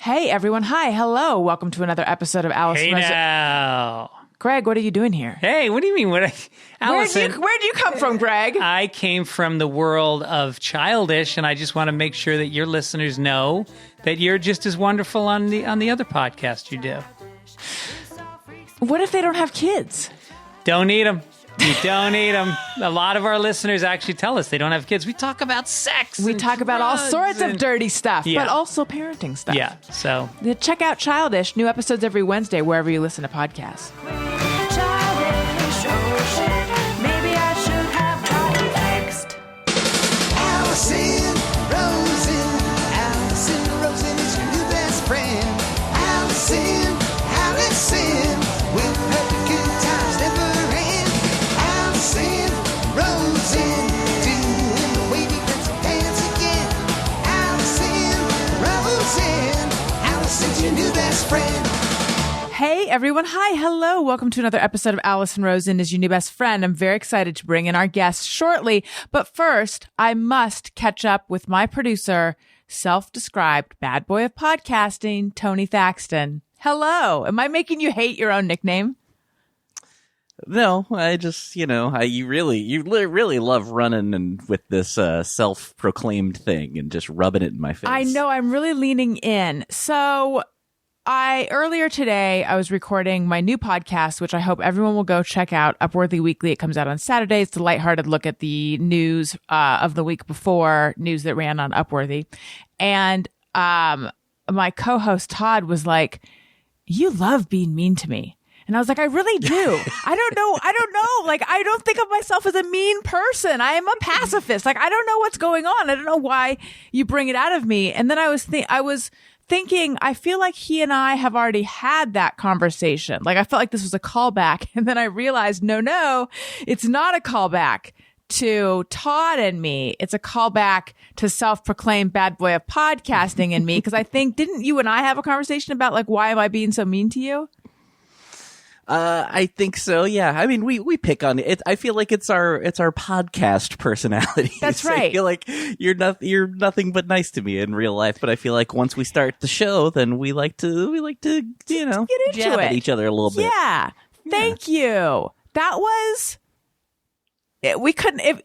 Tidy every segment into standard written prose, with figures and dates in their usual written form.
Hey, everyone. Hi. Hello. Welcome to another episode of Alice. Hey now. Greg, what are you doing here? Hey, what do you mean? Allison, where'd you come from, Greg? I came from the world of Childish, and I just want to make sure that your listeners know that you're just as wonderful on the other podcast you do. What if they don't have kids? Don't need them. You don't need them. A lot of our listeners actually tell us they don't have kids. We talk about sex. We talk about all sorts of dirty stuff, but also parenting stuff. Yeah, so. Check out Childish. New episodes every Wednesday, wherever you listen to podcasts. Maybe I should have got it fixed. Allison Rosen is your new best friend. Allison, with her good times never end. Allison Rosen, doing the wavy pencil dance again. Allison's your new best friend. Hey, everyone. Hi. Hello. Welcome to another episode of Allison Rosen is your new best friend. I'm very excited to bring in our guest shortly. But first, I must catch up with my producer, self-described bad boy of podcasting, Tony Thaxton. Hello. Am I making you hate your own nickname? No, I just, you really love running and with this self-proclaimed thing and just rubbing it in my face. I know. I'm really leaning in. So earlier today, I was recording my new podcast, which I hope everyone will go check out, Upworthy Weekly. It comes out on Saturday. It's a lighthearted look at the news of the week before, news that ran on Upworthy. And my co-host Todd was like, "You love being mean to me." And I was like, I really do. I don't know. Like, I don't think of myself as a mean person. I am a pacifist. Like, I don't know what's going on. I don't know why you bring it out of me. And then I was thinking, I feel like he and I have already had that conversation. Like, I felt like this was a callback. And then I realized, no, it's not a callback to Todd and me. It's a callback to self-proclaimed bad boy of podcasting and me. Because I think, didn't you and I have a conversation about, like, why am I being so mean to you? I think so. Yeah. I mean, we pick on it. I feel like it's our podcast personality. That's right. I feel like you're nothing but nice to me in real life, but I feel like once we start the show, then we like to get into jab at each other a little bit. Yeah. Thank you. That was. We couldn't if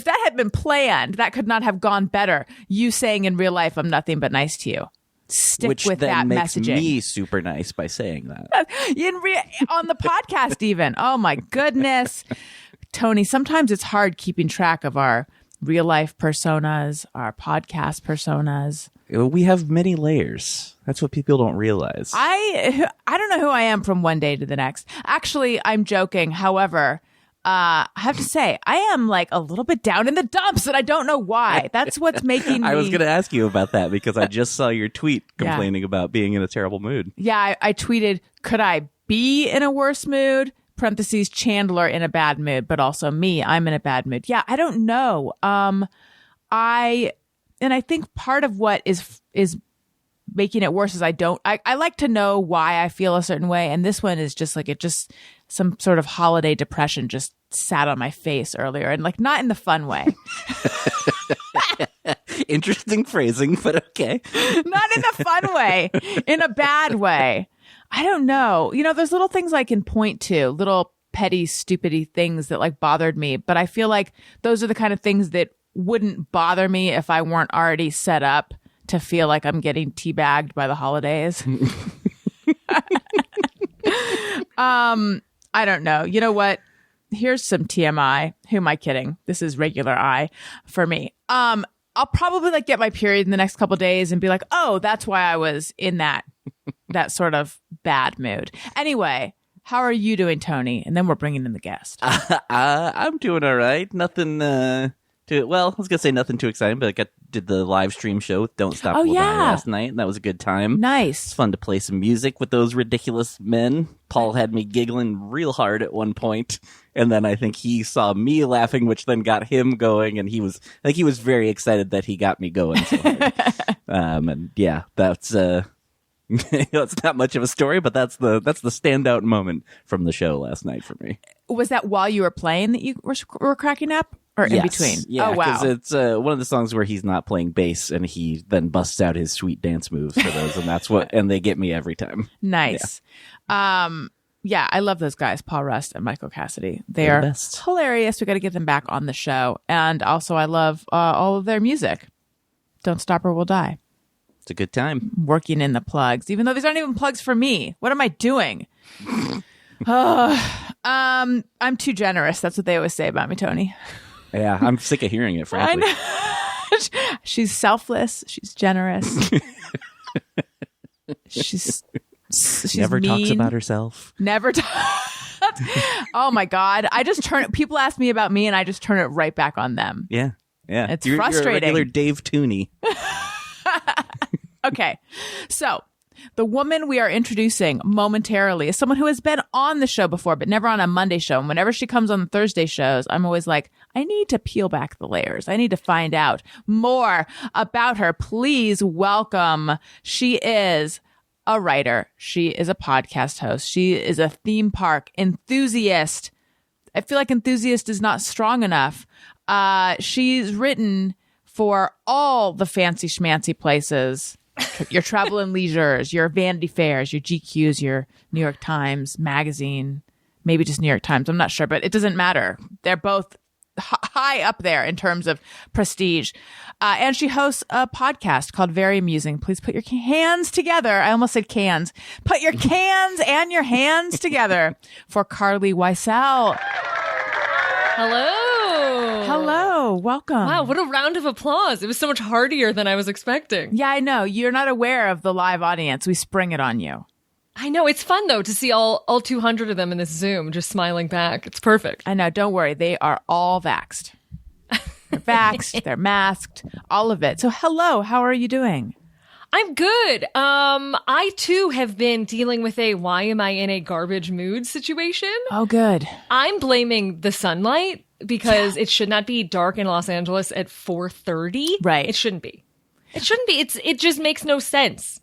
that had been planned, that could not have gone better. You saying in real life, "I'm nothing but nice to you." Stick Which with then that makes messaging. me super nice by saying that. On the podcast even. Oh my goodness. Tony, sometimes it's hard keeping track of our real life personas, our podcast personas. We have many layers. That's what people don't realize. I don't know who I am from one day to the next. Actually, I'm joking. However, I have to say, I am like a little bit down in the dumps and I don't know why. That's what's making me... I was going to ask you about that because I just saw your tweet complaining about being in a terrible mood. Yeah, I tweeted, could I be in a worse mood? Parentheses, Chandler in a bad mood, but also me, I'm in a bad mood. Yeah, I don't know. I think part of what is making it worse is I like to know why I feel a certain way. And this one is just like, some sort of holiday depression just sat on my face earlier and like not in the fun way. Interesting phrasing, but okay. Not in the fun way, in a bad way. I don't know. There's little things I can point to, little petty, stupidy things that like bothered me. But I feel like those are the kind of things that wouldn't bother me if I weren't already set up to feel like I'm getting teabagged by the holidays. I don't know. You know what? Here's some TMI. Who am I kidding? This is regular I for me. I'll probably like get my period in the next couple of days and be like, oh, that's why I was in that sort of bad mood. Anyway, how are you doing, Tony? And then we're bringing in the guest. I'm doing all right. Nothing I was going to say nothing too exciting, but I did the live stream show with Don't Stop Till Die last night, and that was a good time. Nice. It's fun to play some music with those ridiculous men. Paul had me giggling real hard at one point, and then I think he saw me laughing, which then got him going, and he was very excited that he got me going so hard. And yeah, that's it's not much of a story, but that's the standout moment from the show last night for me. Was that while you were playing that you were cracking up? Or in Yes. between? Yeah, Oh, wow. because it's one of the songs where he's not playing bass and he then busts out his sweet dance moves for those, and they get me every time. Nice. Yeah, I love those guys, Paul Rust and Michael Cassidy. They They're are the best. hilarious. We got to get them back on the show. And also, I love all of their music. Don't Stop or We'll Die. It's a good time. Working in the plugs, even though these aren't even plugs for me. What am I doing? I'm too generous. That's what they always say about me, Tony. Yeah, I'm sick of hearing it, frankly. I know. She's selfless. She's generous. She's Never talks mean. about herself. Never. Oh my God! I just turn. People ask me about me, and I just turn it right back on them. Yeah. It's You're a frustrating. regular Dave Tooney. Okay, so the woman we are introducing momentarily is someone who has been on the show before, but never on a Monday show. And whenever she comes on the Thursday shows, I'm always like, I need to peel back the layers. I need to find out more about her. Please welcome. She is a writer. She is a podcast host. She is a theme park enthusiast. I feel like enthusiast is not strong enough. She's written for all the fancy schmancy places, your Travel and Leisures, your Vanity Fairs, your GQs, your New York Times Magazine, maybe just New York Times. I'm not sure, but it doesn't matter. They're both high up there in terms of prestige. And she hosts a podcast called Very Amusing. Please put your hands together. I almost said cans. Put your cans and your hands together for Carlye Wisel. Hello. Hello. Welcome. Wow, what a round of applause. It was so much heartier than I was expecting. Yeah, I know. You're not aware of the live audience. We spring it on you. I know. It's fun, though, to see all 200 of them in this Zoom just smiling back. It's perfect. I know. Don't worry. They are all vaxxed. They're vaxxed. They're masked. All of it. So hello. How are you doing? I'm good. I, too, have been dealing with a why am I in a garbage mood situation. Oh, good. I'm blaming the sunlight because it should not be dark in Los Angeles at 4:30. Right. It shouldn't be. It shouldn't be. It just makes no sense.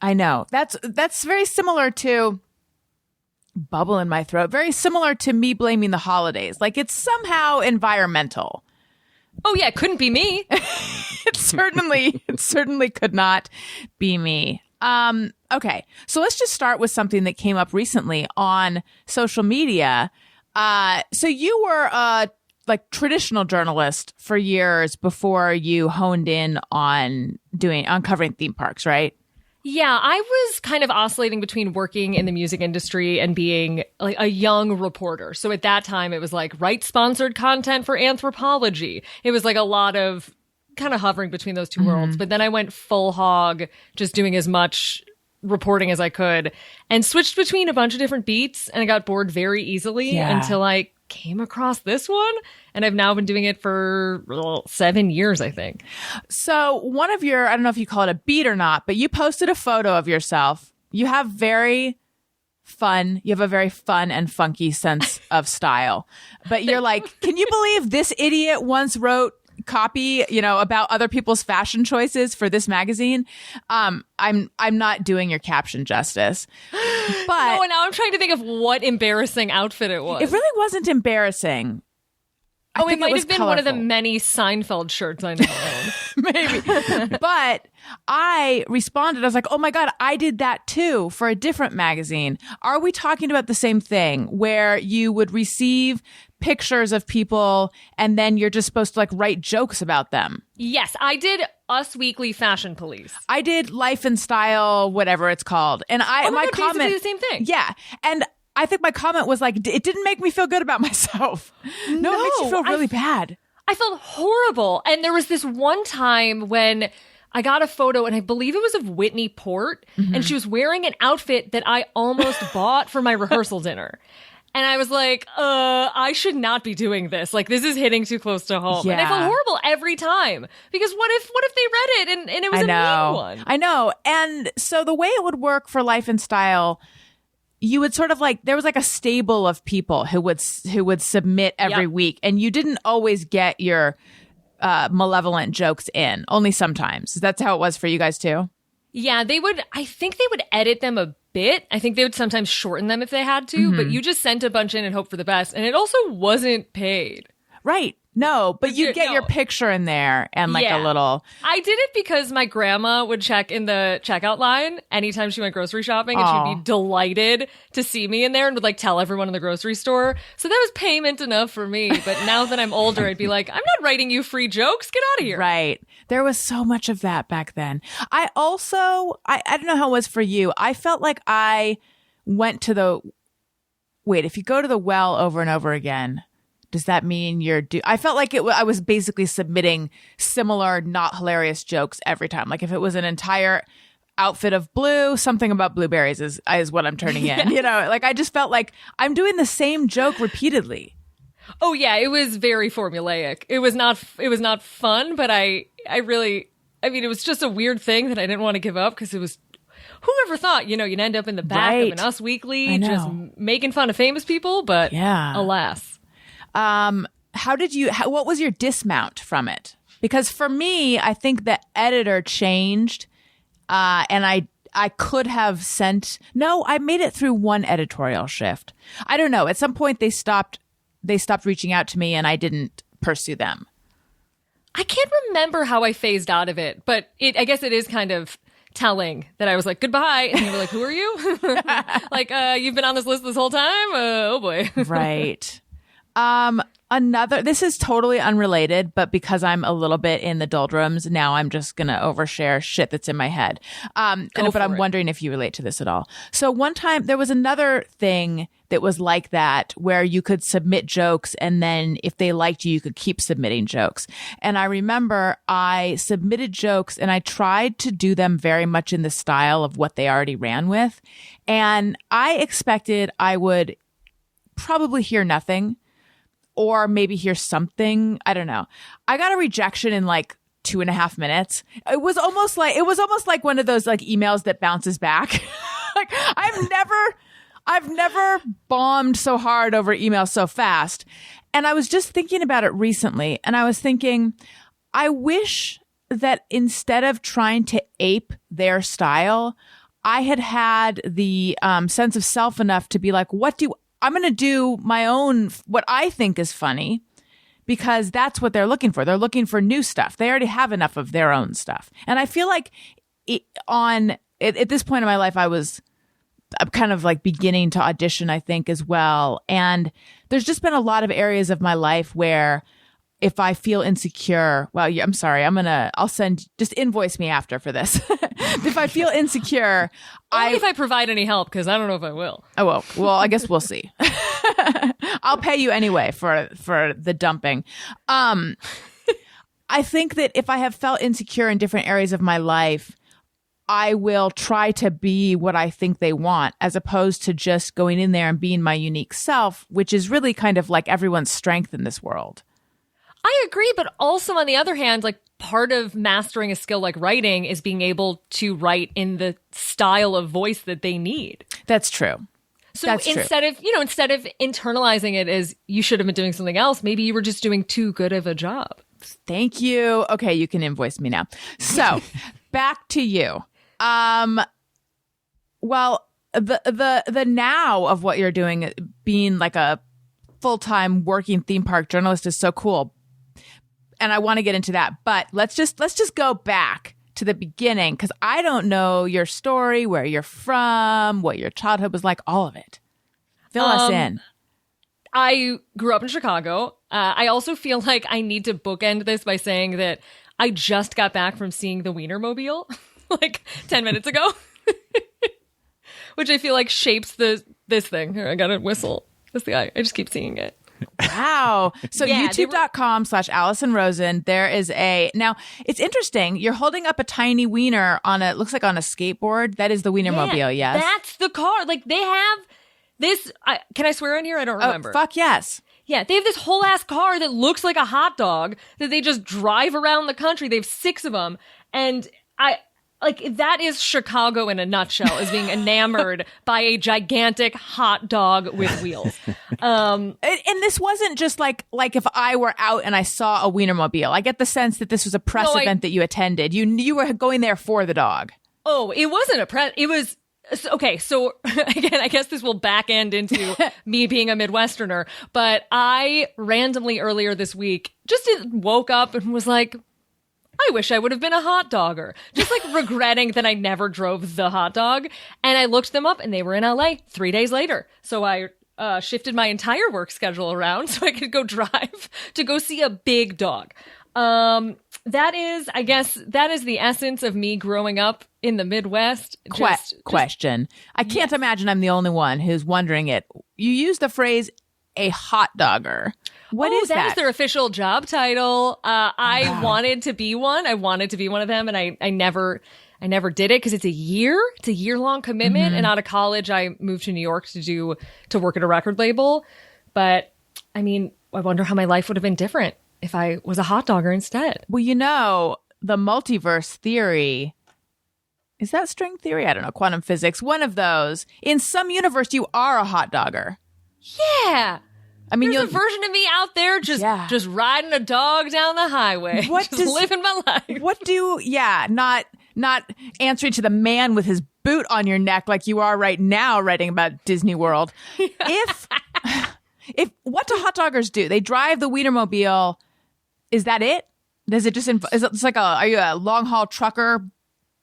I know. That's very similar to bubble in my throat. Very similar to me blaming the holidays. Like it's somehow environmental. Oh, yeah. It couldn't be me. It certainly could not be me. Okay. So let's just start with something that came up recently on social media. So you were a traditional journalist for years before you honed in on covering theme parks, right? Yeah, I was kind of oscillating between working in the music industry and being like a young reporter. So at that time, it was like write sponsored content for Anthropology. It was like a lot of kind of hovering between those two worlds. But then I went full hog, just doing as much reporting as I could and switched between a bunch of different beats. And I got bored very easily until I came across this one. And I've now been doing it for 7 years, I think. So one of your, I don't know if you call it a beat or not, but you posted a photo of yourself. You have a very fun and funky sense of style. But you're like, can you believe this idiot once wrote copy, about other people's fashion choices for this magazine? I'm not doing your caption justice. But no, and now I'm trying to think of what embarrassing outfit it was. it really wasn't embarrassing. I it think might was have been one of the colorful. many Seinfeld shirts I now own. Maybe. But I responded. I was like, oh my God, I did that too for a different magazine. Are we talking about the same thing where you would receive pictures of people and then you're just supposed to write jokes about them? Yes, I did Us Weekly Fashion Police. I did Life and Style, whatever it's called. And my God, comment, basically the same thing. Yeah. And I think my comment was like, it didn't make me feel good about myself. No, it makes you feel really bad. I felt horrible. And there was this one time when I got a photo, and I believe it was of Whitney Port, and she was wearing an outfit that I almost bought for my rehearsal dinner. And I was like, I should not be doing this. Like, this is hitting too close to home. And I felt horrible every time. Because what if they read it and it was a mean one? I know. And so the way it would work for Life and Style, you would sort of there was a stable of people who would submit every week, and you didn't always get your malevolent jokes in. Only sometimes. That's how it was for you guys too? Yeah, I think they would edit them a bit. I think they would sometimes shorten them if they had to, but you just sent a bunch in and hope for the best. And it also wasn't paid. Right. No, but you you- get no. your picture in there and like Yeah. a little. I did it because my grandma would check in the checkout line anytime she went grocery shopping, and Aw. she'd be delighted to see me in there and would like tell everyone in the grocery store. So that was payment enough for me. But now that I'm older, I'd be like, I'm not writing you free jokes. Get out of here. Right. There was so much of that back then. I also, I don't know how it was for you. I felt like I went to if you go to the well over and over again, does that mean I felt like I was basically submitting similar, not hilarious jokes every time. Like if it was an entire outfit of blue, something about blueberries is what I'm turning in. You know, like I just felt like I'm doing the same joke repeatedly. Oh yeah, it was very formulaic. It was not fun, but I mean, it was just a weird thing that I didn't want to give up because it was, whoever thought, you'd end up in the back of an Us I Weekly know. just making fun of famous people, but alas. What was your dismount from it? Because for me, I think the editor changed, and I could have I made it through one editorial shift. I don't know. At some point they stopped reaching out to me and I didn't pursue them. I can't remember how I phased out of it, but I guess it is kind of telling that I was like, goodbye. And you were like, who are you? Like, you've been on this list this whole time? Oh boy. Right. This is totally unrelated, but because I'm a little bit in the doldrums, now I'm just going to overshare shit that's in my head. But I'm wondering if you relate to this at all. So one time there was another thing that was like that where you could submit jokes and then if they liked you could keep submitting jokes. And I remember I submitted jokes and I tried to do them very much in the style of what they already ran with. And I expected I would probably hear nothing. Or maybe hear something. I don't know. I got a rejection in like 2.5 minutes. It was almost like one of those like emails that bounces back. Like I've never bombed so hard over email so fast. And I was just thinking about it recently. And I was thinking, I wish that instead of trying to ape their style, I had the sense of self enough to be like, I'm going to do my own, what I think is funny, because that's what they're looking for. They're looking for new stuff. They already have enough of their own stuff. And I feel like at this point in my life, I'm kind of like beginning to audition, I think, as well. And there's just been a lot of areas of my life where if I feel insecure, I'm sorry, I'll just invoice me after for this. If I feel insecure, Only if I provide any help, because I don't know if I will. Oh, well, I guess we'll see. I'll pay you anyway for the dumping. I think that if I have felt insecure in different areas of my life, I will try to be what I think they want, as opposed to just going in there and being my unique self, which is really kind of like everyone's strength in this world. I agree, but also on the other hand, like part of mastering a skill like writing is being able to write in the style of voice that they need. That's true. So instead of internalizing it as you should have been doing something else, maybe you were just doing too good of a job. Thank you. Okay, you can invoice me now. So back to you. Well, the now of what you're doing, being like a full-time working theme park journalist, is so cool. And I want to get into that, but let's just go back to the beginning, because I don't know your story, where you're from, what your childhood was like, all of it. Fill us in. I grew up in Chicago. I also feel like I need to bookend this by saying that I just got back from seeing the Wienermobile like 10 minutes ago, which I feel like shapes this thing. Here, I got to whistle. That's the guy. I just keep seeing it. Wow. So Yeah, youtube.com/Allison Rosen. There is now it's interesting. You're holding up a tiny wiener looks like on a skateboard. That is the Wienermobile. Yes. That's the car. Like they have this. Can I swear on here? I don't remember. Fuck yes. Yeah. They have this whole ass car that looks like a hot dog that they just drive around the country. They have 6 of them. And that is Chicago in a nutshell, is being enamored by a gigantic hot dog with wheels. And this wasn't just like if I were out and I saw a Wienermobile. I get the sense that this was a press event that you attended. You were going there for the dog. Oh, it wasn't a press. It was So again, I guess this will back end into me being a Midwesterner, but I randomly earlier this week just woke up and was like, I wish I would have been a hot dogger. Just like regretting that I never drove the hot dog. And I looked them up and they were in LA 3 days later. So I shifted my entire work schedule around so I could go drive to go see a big dog. That is the essence of me growing up in the Midwest. Question. I can't imagine I'm the only one who's wondering it. You use the phrase a hot dogger. What is that? That is their official job title. I wanted to be one. I wanted to be one of them, and I never did it because it's a year-long commitment. Mm-hmm. And out of college, I moved to New York to work at a record label. But I mean, I wonder how my life would have been different if I was a hot dogger instead. Well, the multiverse theory, is that string theory? I don't know. Quantum physics. One of those. In some universe, you are a hot dogger. Yeah. I mean, there's a version of me out there just riding a dog down the highway. Living my life. Not answering to the man with his boot on your neck like you are right now writing about Disney World. If what do hot doggers do? They drive the Wienermobile. Is that it? Does it just is it like are you a long haul trucker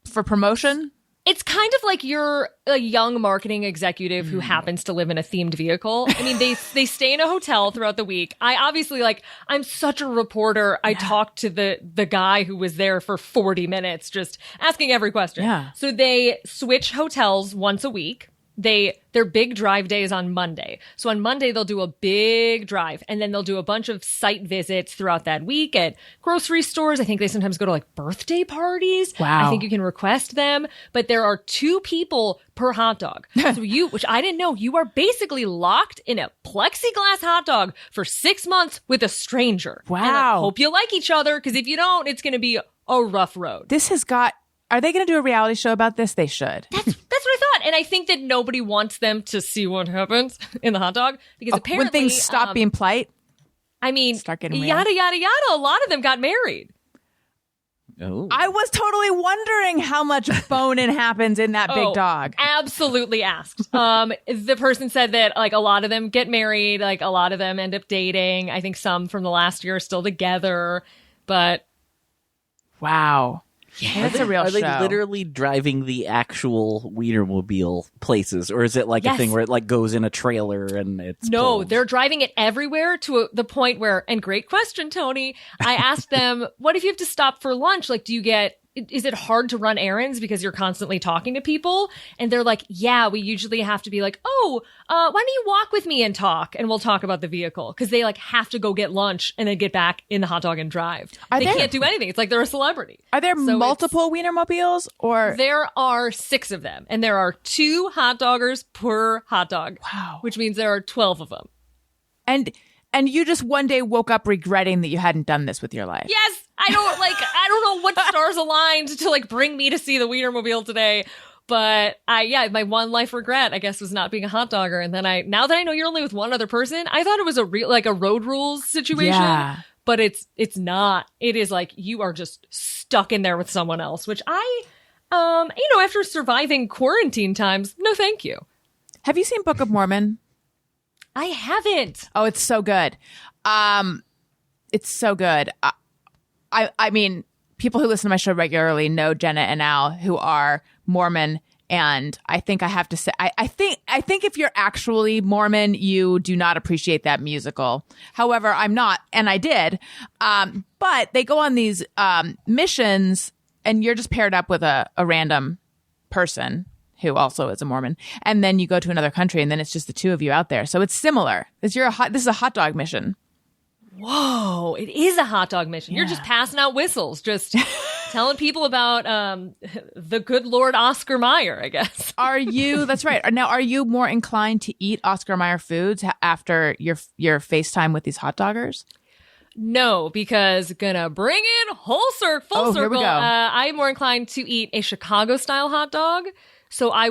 for promotion? It's kind of like you're a young marketing executive who happens to live in a themed vehicle. I mean, they stay in a hotel throughout the week. I obviously I'm such a reporter. I talked to the guy who was there for 40 minutes, just asking every question. Yeah. So they switch hotels once a week. Their big drive day is on Monday. So on Monday, they'll do a big drive and then they'll do a bunch of site visits throughout that week at grocery stores. I think they sometimes go to like birthday parties. Wow. I think you can request them, but there are 2 people per hot dog. So which I didn't know, you are basically locked in a plexiglass hot dog for 6 months with a stranger. Wow. And I hope you like each other because if you don't, it's going to be a rough road. Are they going to do a reality show about this? They should. That's what I thought. And I think that nobody wants them to see what happens in the hot dog because apparently when things stop being polite. I mean, start getting real. yada, yada, yada. A lot of them got married. Oh. I was totally wondering how much boning happens in that big dog. Absolutely asked. The person said that like a lot of them get married, like a lot of them end up dating. I think some from the last year are still together, but wow. Yeah, that's a real show. Are they literally driving the actual Wienermobile places, or is it like a thing where it like goes in a trailer and it's pulled? They're driving it everywhere to the point where, and great question, Tony, I asked them, what if you have to stop for lunch? Like, is it hard to run errands because you're constantly talking to people? And they're like, yeah, we usually have to be like, why don't you walk with me and talk? And we'll talk about the vehicle. Because they like have to go get lunch and then get back in the hot dog and drive. They can't do anything. It's like they're a celebrity. Are there multiple Wienermobiles or? There are 6 of them. And there are 2 hot doggers per hot dog. Wow. Which means there are 12 of them. And you just one day woke up regretting that you hadn't done this with your life. Yes. I don't know what stars aligned to like bring me to see the Wienermobile today. But my one life regret, I guess, was not being a hot dogger. And then now that I know you're only with one other person, I thought it was a road rules situation. Yeah. But it's not. It is like you are just stuck in there with someone else, which after surviving quarantine times, no thank you. Have you seen Book of Mormon? I haven't. Oh, it's so good. It's so good. I mean, people who listen to my show regularly know Jenna and Al, who are Mormon, and I think I have to say, I think if you're actually Mormon, you do not appreciate that musical. However, I'm not, and I did. But they go on these missions, and you're just paired up with a random person who also is a Mormon, and then you go to another country, and then it's just the 2 of you out there. So it's similar. This is a hot dog mission. Whoa, it is a hot dog mission. Yeah. You're just passing out whistles, just telling people about the good Lord Oscar Mayer, I guess. That's right. Now, are you more inclined to eat Oscar Mayer foods after your FaceTime with these hot doggers? No, because gonna bring it full circle. Here we go. I'm more inclined to eat a Chicago-style hot dog. So I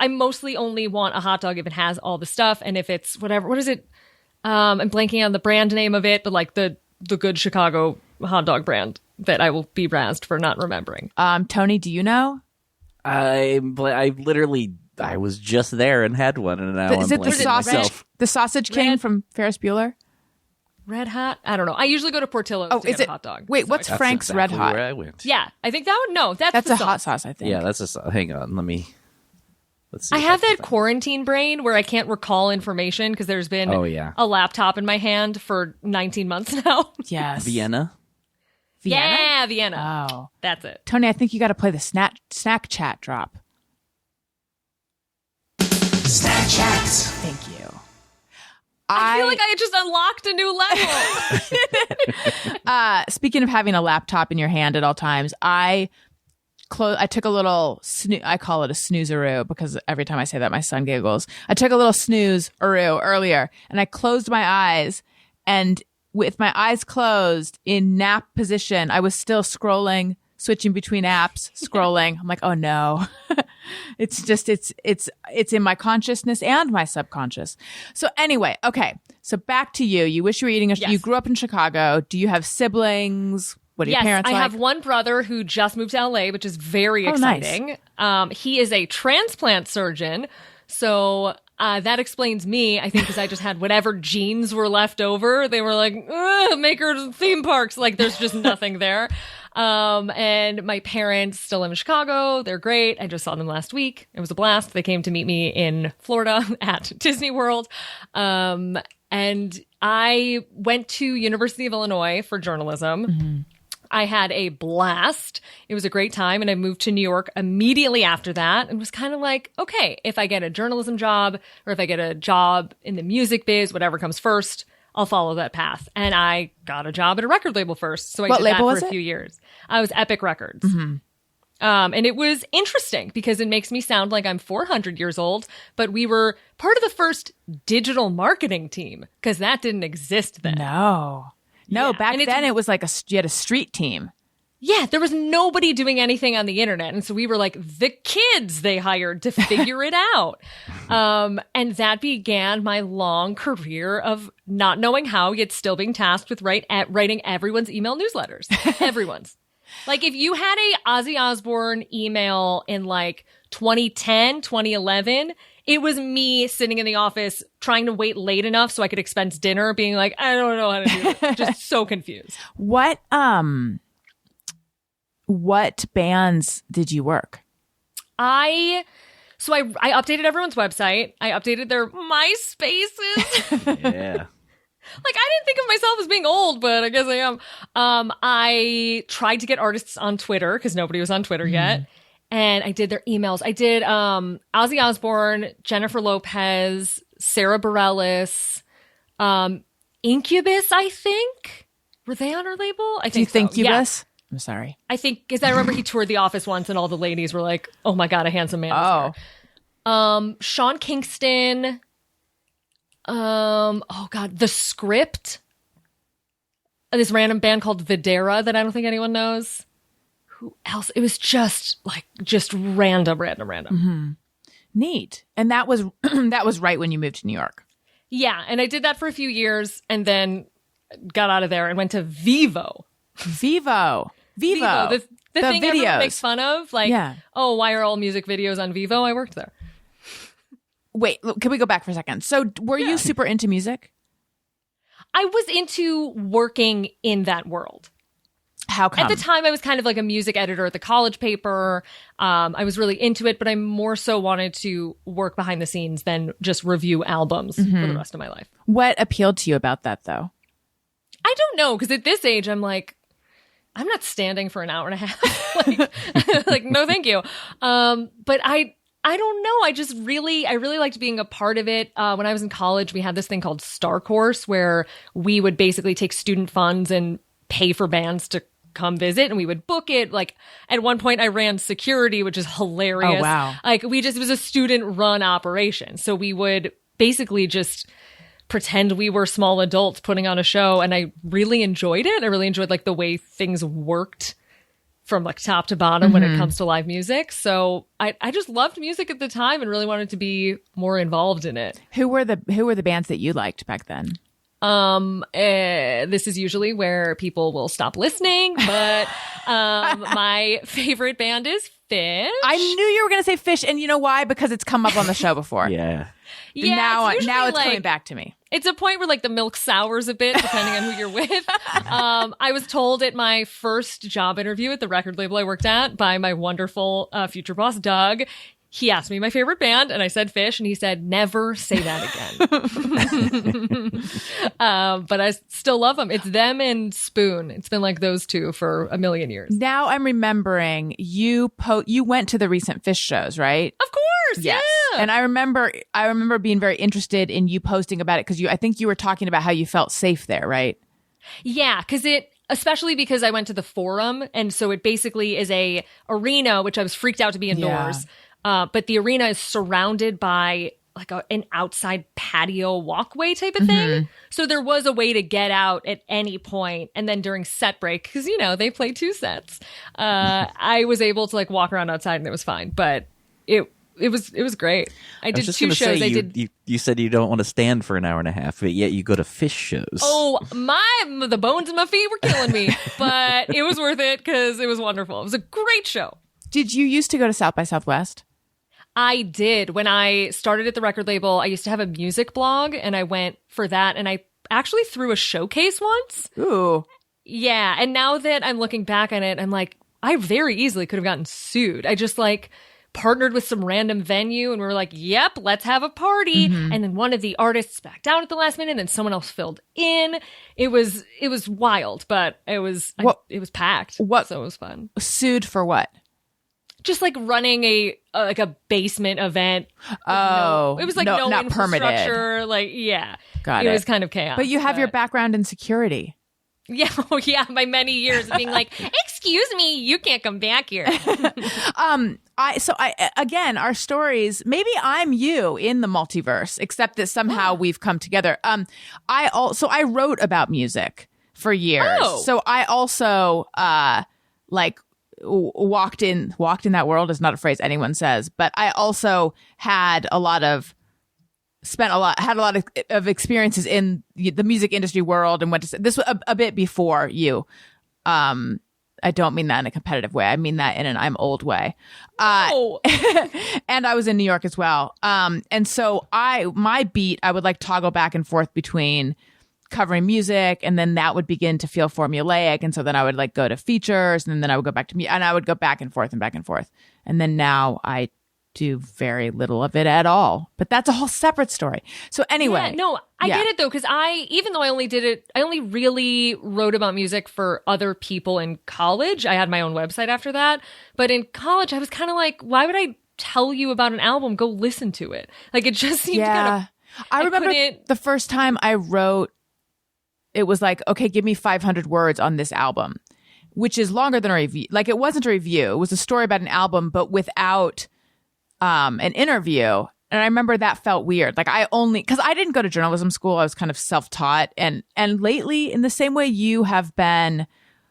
mostly only want a hot dog if it has all the stuff, and if it's whatever, what is it? I'm blanking on the brand name of it, but like the good Chicago hot dog brand that I will be razzed for not remembering. Tony, do you know? I literally I was just there and had one, and now Is I'm it the blanking sausage? myself. The Sausage King Red- from Ferris Bueller? Red Hot? I don't know. I usually go to Portillo's Oh, to is get it? a hot dog. Wait, what's That's Frank's exactly Red Hot? where I went. Yeah, I think that would, no, That's the a hot sauce, I think. Yeah, that's hang on. Let's see. I if have can that find- quarantine brain where I can't recall information because there's been Oh, yeah. a laptop in my hand for 19 months now. Yes. Vienna. Vienna? Yeah, Vienna. Oh. That's it. Tony, I think you got to play the snack chat drop. Snack Chat. Thank you. I feel like I just unlocked a new level. Speaking of having a laptop in your hand at all times, I took a little I call it a snoozeroo because every time I say that my son giggles. I took a little snooze-eroo earlier and I closed my eyes, and with my eyes closed in nap position, I was still scrolling, switching between apps, scrolling. I'm like, "Oh no." It's just it's in my consciousness and my subconscious. So anyway, okay. So back to you. You wish you were eating Yes. you grew up in Chicago. Do you have siblings? What are your Yes, parents I like? have one brother who just moved to LA, which is very Oh, nice. exciting. He is a transplant surgeon. So that explains me, I think, because I just had whatever genes were left over. They were like, "Ugh, make her theme parks." Like, there's just nothing there. And my parents still live in Chicago. They're great. I just saw them last week. It was a blast. They came to meet me in Florida at Disney World. And I went to University of Illinois for journalism. Mm-hmm. I had a blast. It was a great time. And I moved to New York immediately after that and was kind of like, okay, if I get a journalism job or if I get a job in the music biz, whatever comes first, I'll follow that path. And I got a job at a record label first. So I What did label that was for a it? few years. I was Epic Records. And it was interesting because it makes me sound like I'm 400 years old, but we were part of the first digital marketing team because that didn't exist then. No, Yeah, back and it's- then it was like you had a street team. Yeah, there was nobody doing anything on the internet. And so we were like the kids they hired to figure it out. And that began my long career of not knowing how, yet still being tasked with writing everyone's email newsletters. Everyone's. Like if you had a Ozzy Osbourne email in like 2010, 2011, it was me sitting in the office trying to wait late enough so I could expense dinner being like, I don't know how to do it. Just so confused. What bands did you work? I updated everyone's website. I updated their MySpaces. Yeah. Like, I didn't think of myself as being old, but I guess I am. I tried to get artists on Twitter because nobody was on Twitter yet. And I did their emails. I did Ozzy Osbourne, Jennifer Lopez, Sarah Bareilles, Incubus, I think. Were they on our label? I Do you think so. Yeah. Cubus? I'm sorry. I think, because I remember he toured The Office once and all the ladies were like, oh my God, a handsome man. is here. Sean Kingston. Oh God, The Script. This random band called Videra that I don't think anyone knows. Who else? It was just random. Neat. And that was that was right when you moved to New York. Yeah, and I did that for a few years and then got out of there and went to Vivo. Vivo. The thing videos. everyone makes fun of. Like, Yeah. oh, why are all music videos on Vivo? I worked there. Wait, can we go back for a second? So were you super into music? I was into working in that world. How come? At the time, I was kind of like a music editor at the college paper. I was really into it, but I more so wanted to work behind the scenes than just review albums for the rest of my life. What appealed to you about that, though? I don't know, because at this age, I'm like, I'm not standing for an hour and a half. like, no, thank you. But I don't know. I really liked being a part of it. When I was in college, we had this thing called Star Course where we would basically take student funds and pay for bands to come visit, and we would book it. Like at one point I ran security, which is hilarious. Oh, wow. Like it was a student run operation. So we would basically just pretend we were small adults putting on a show. And I really enjoyed it. I really enjoyed like the way things worked from like top to bottom when it comes to live music. So I just loved music at the time and really wanted to be more involved in it. Who were the bands that you liked back then? This is usually where people will stop listening, but my favorite band is Phish. I knew you were going to say Phish, and you know why? Because it's come up on the show before. Yeah. Yeah, now it's it's coming back to me. It's a point where like the milk sours a bit depending on who you're with. I was told at my first job interview at the record label I worked at by my wonderful future boss, Doug. He asked me my favorite band, and I said Phish, and he said, never say that again. But I still love them. It's them and Spoon. It's been like those two for a million years. Now I'm remembering you went to the recent Phish shows, right? Of course, Yes. yeah. And I remember being very interested in you posting about it because I think you were talking about how you felt safe there, right? Yeah, especially because I went to the Forum, and so it basically is a arena, which I was freaked out to be indoors. Yeah. But the arena is surrounded by like an outside patio walkway type of thing. So there was a way to get out at any point. And then during set break, because, they play 2 sets, I was able to like walk around outside and it was fine. But it was great. I did 2 shows. You said you don't want to stand for an hour and a half, but yet you go to Phish shows. Oh, the bones in my feet were killing me. But it was worth it because it was wonderful. It was a great show. Did you used to go to South by Southwest? I did. When I started at the record label, I used to have a music blog and I went for that. And I actually threw a showcase once. Ooh. Yeah. And now that I'm looking back on it, I'm like, I very easily could have gotten sued. I just like partnered with some random venue and we were like, yep, let's have a party. And then one of the artists backed down at the last minute and then someone else filled in. It was wild, but it was packed. So it was fun. Sued for what? Just like running a basement event. Oh, it was like not infrastructure. permitted. Like, yeah, Got it it. was kind of chaos. But you have your background in security. Yeah, by many years of being like, excuse me, you can't come back here. Again, our stories, maybe I'm you in the multiverse, except that somehow we've come together. I wrote about music for years. Oh. So I also, walked in that world is not a phrase anyone says, but I also had a lot of experiences in the music industry world and went to this was a bit before you. I don't mean that in a competitive way. I mean that in an I'm old way. Oh. And I was in New York as well. And so my beat, I would like toggle back and forth between covering music, and then that would begin to feel formulaic. And so then I would like go to features, and then I would go back to me, and I would go back and forth and back and forth. And then now I do very little of it at all. But that's a whole separate story. So anyway. Yeah, no, I get it though, because even though I only really wrote about music for other people in college. I had my own website after that. But in college, I was kind of like, why would I tell you about an album? Go listen to it. Like it just seemed kind of. I remember the first time I wrote, it was like, okay, give me 500 words on this album, which is longer than a review. Like it wasn't a review. It was a story about an album, but without an interview. And I remember that felt weird. Like because I didn't go to journalism school. I was kind of self-taught. And lately, in the same way you have been